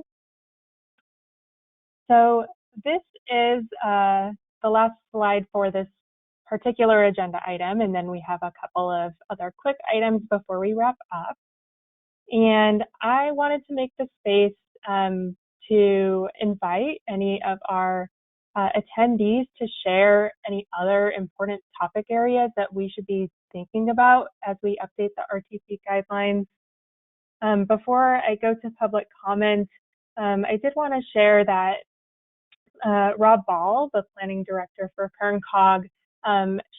So this is the last slide for this particular agenda item, and then we have a couple of other quick items before we wrap up. And I wanted to make the space to invite any of our attendees to share any other important topic areas that we should be thinking about as we update the RTP guidelines. Before I go to public comment, I did want to share that Rob Ball, the planning director for Kern Cog,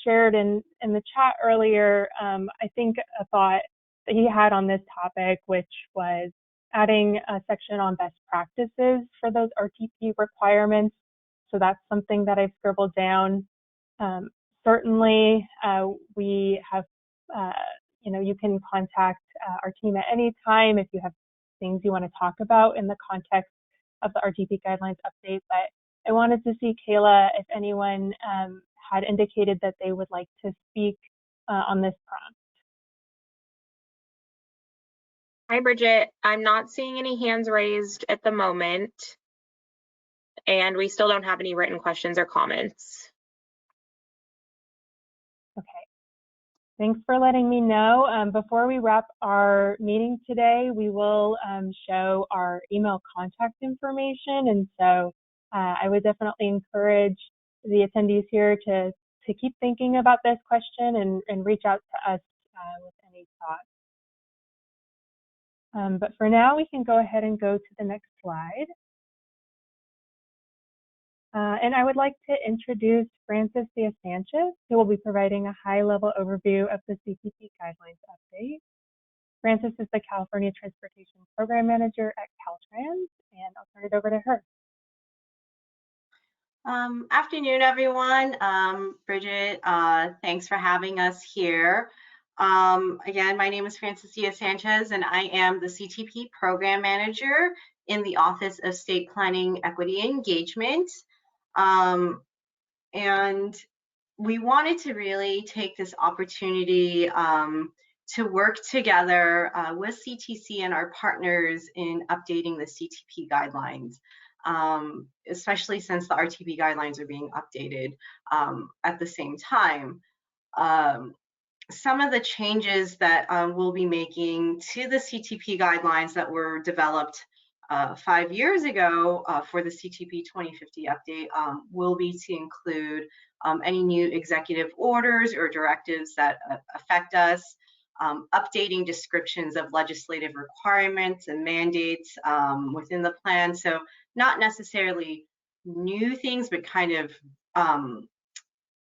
shared in the chat earlier, I think a thought that he had on this topic, which was adding a section on best practices for those RTP requirements. So that's something that I've scribbled down. Certainly, we have, you can contact our team at any time if you have things you want to talk about in the context of the RTP guidelines update. But I wanted to see, Kayla, if anyone had indicated that they would like to speak on this prompt. Hi, Bridget. I'm not seeing any hands raised at the moment, and we still don't have any written questions or comments. Okay. Thanks for letting me know. Before we wrap our meeting today, we will show our email contact information. And so I would definitely encourage the attendees here to keep thinking about this question and reach out to us with any thoughts. But for now, we can go ahead and go to the next slide. And I would like to introduce Francis Diaz-Sanchez, who will be providing a high-level overview of the CTP guidelines update. Francis is the California Transportation Program Manager at Caltrans, and I'll turn it over to her. Afternoon, everyone. Bridget, thanks for having us here. Again, my name is Francis Diaz-Sanchez, and I am the CTP Program Manager in the Office of State Planning, Equity, and Engagement. And we wanted to really take this opportunity to work together with CTC and our partners in updating the CTP guidelines, especially since the RTP guidelines are being updated at the same time. Some of the changes that we'll be making to the CTP guidelines that were developed 5 years ago for the CTP 2050 update will be to include any new executive orders or directives that affect us, updating descriptions of legislative requirements and mandates within the plan. So not necessarily new things, but kind of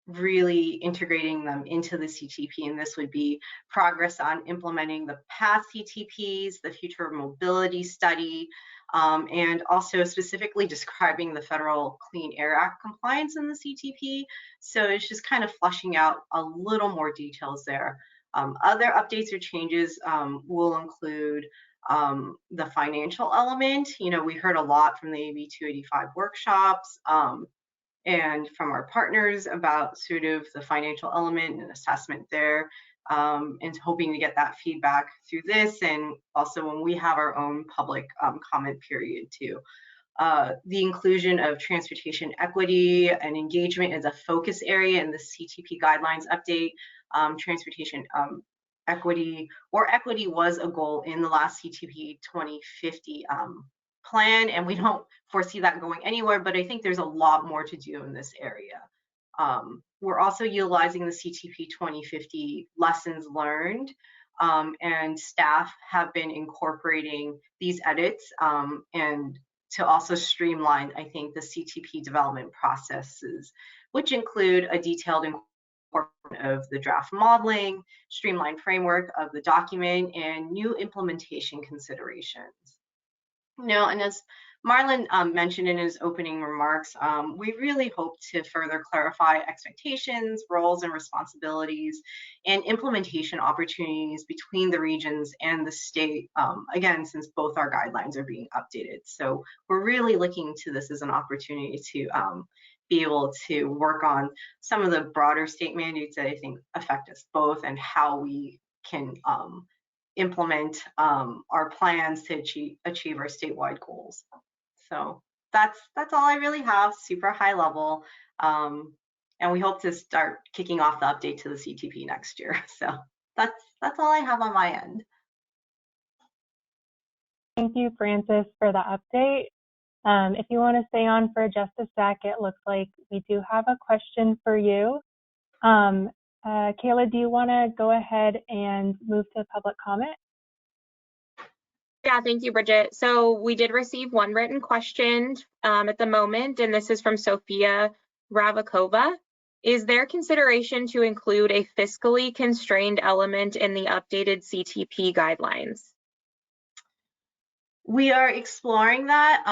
really integrating them into the CTP, and this would be progress on implementing the past CTPs, the future mobility study, and also specifically describing the Federal Clean Air Act compliance in the CTP. So it's just kind of fleshing out a little more details there. Other updates or changes will include the financial element. You know, we heard a lot from the AB 285 workshops and from our partners about sort of the financial element and assessment there, and hoping to get that feedback through this, and also when we have our own public comment period too. The inclusion of transportation equity and engagement as a focus area in the CTP guidelines update. Transportation equity was a goal in the last CTP 2050 plan, and we don't foresee that going anywhere, but I think there's a lot more to do in this area. We're also utilizing the CTP 2050 lessons learned, and staff have been incorporating these edits and to also streamline, I think, the CTP development processes, which include a detailed incorporation of the draft modeling, streamlined framework of the document, and new implementation considerations. No, and as Marlon mentioned in his opening remarks, we really hope to further clarify expectations, roles, and responsibilities, and implementation opportunities between the regions and the state, again, since both our guidelines are being updated. So we're really looking to this as an opportunity to be able to work on some of the broader state mandates that I think affect us both, and how we can implement our plans to achieve our statewide goals. So that's all I really have, super high level. And we hope to start kicking off the update to the CTP next year. So that's all I have on my end. Thank you, Francis, for the update. If you want to stay on for just a sec, it looks like we do have a question for you. Kayla, do you want to go ahead and move to public comment? Yeah, thank you, Bridget. So we did receive one written question at the moment, and this is from Sophia Ravakova. Is there consideration to include a fiscally constrained element in the updated CTP guidelines? We are exploring that.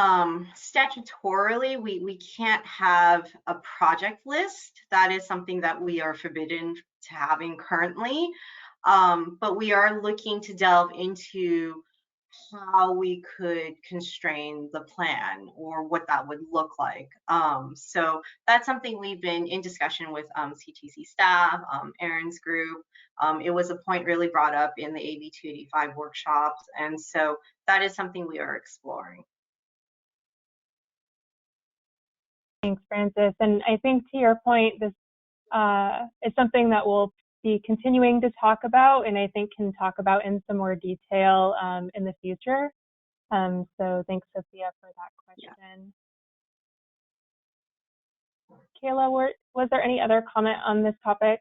Statutorily, we can't have a project list. That is something that we are forbidden to having currently. But we are looking to delve into how we could constrain the plan or what that would look like. So that's something we've been in discussion with CTC staff, Erin's group. It was a point really brought up in the AB 285 workshops. And so that is something we are exploring. Thanks, Francis. And I think to your point, this is something that we'll be continuing to talk about, and I think can talk about in some more detail in the future. So thanks, Sophia, for that question. Yeah. Kayla, was there any other comment on this topic?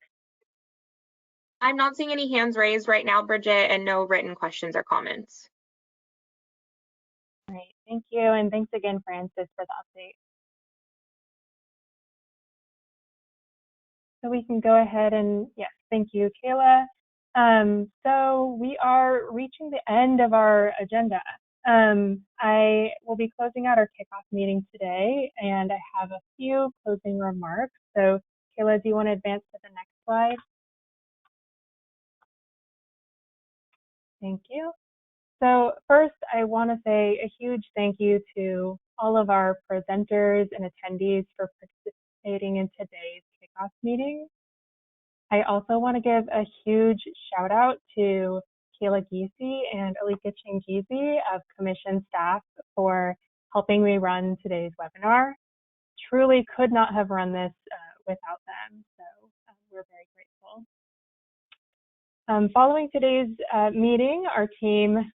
I'm not seeing any hands raised right now, Bridget, and no written questions or comments. All right, thank you, and thanks again, Francis, for the update. So we can go ahead and, yes, thank you, Kayla. So we are reaching the end of our agenda. I will be closing out our kickoff meeting today, and I have a few closing remarks. So Kayla, do you want to advance to the next slide? Thank you. So first, I want to say a huge thank you to all of our presenters and attendees for participating in today's kickoff meeting. I also want to give a huge shout out to Kayla Giese and Alika Chingizi of Commission staff for helping me run today's webinar. Truly could not have run this without them, so we're very grateful. Following today's meeting, our team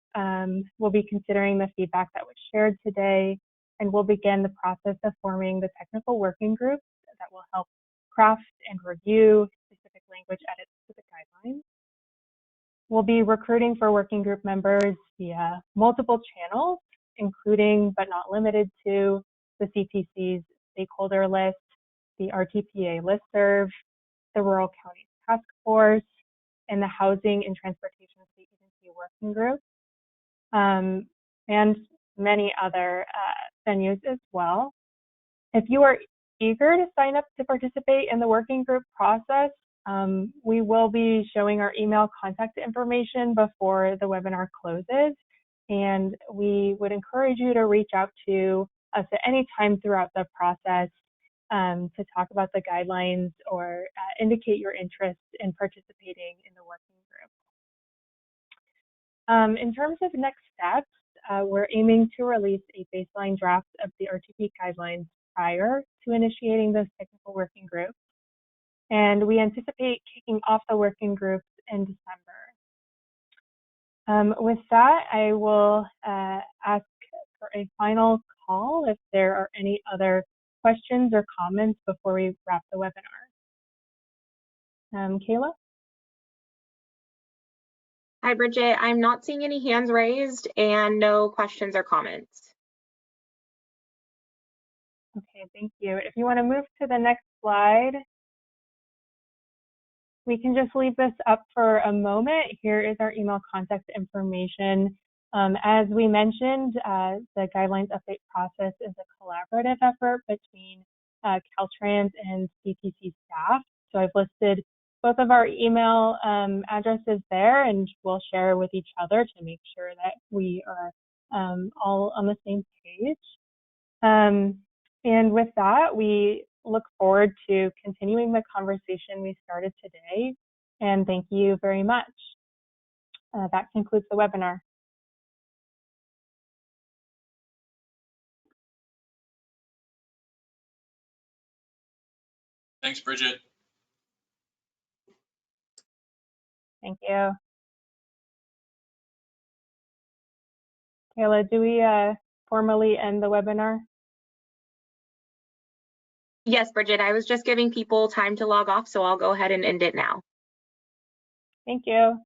will be considering the feedback that was shared today, and we'll begin the process of forming the technical working groups that will help craft and review specific language edits to the guidelines. We'll be recruiting for working group members via multiple channels, including but not limited to the CTC's stakeholder list, the RTPA listserv, the Rural Counties Task Force, and the Housing and Transportation State Agency Working Group, and many other venues as well. If you are eager to sign up to participate in the working group process, we will be showing our email contact information before the webinar closes, and we would encourage you to reach out to us at any time throughout the process to talk about the guidelines or indicate your interest in participating in the working group. In terms of next steps, we're aiming to release a baseline draft of the RTP guidelines prior to initiating those technical working groups. And we anticipate kicking off the working groups in December. With that, I will ask for a final call if there are any other questions or comments before we wrap the webinar. Kayla? Hi, Bridget. I'm not seeing any hands raised and no questions or comments. Okay, thank you. If you want to move to the next slide, we can just leave this up for a moment. Here is our email contact information. As we mentioned, the guidelines update process is a collaborative effort between Caltrans and CTC staff. So I've listed both of our email addresses there, and we'll share with each other to make sure that we are all on the same page. And with that, we look forward to continuing the conversation we started today. And thank you very much. That concludes the webinar. Thanks, Bridget. Thank you. Kayla, do we formally end the webinar? Yes, Bridget, I was just giving people time to log off, so I'll go ahead and end it now. Thank you.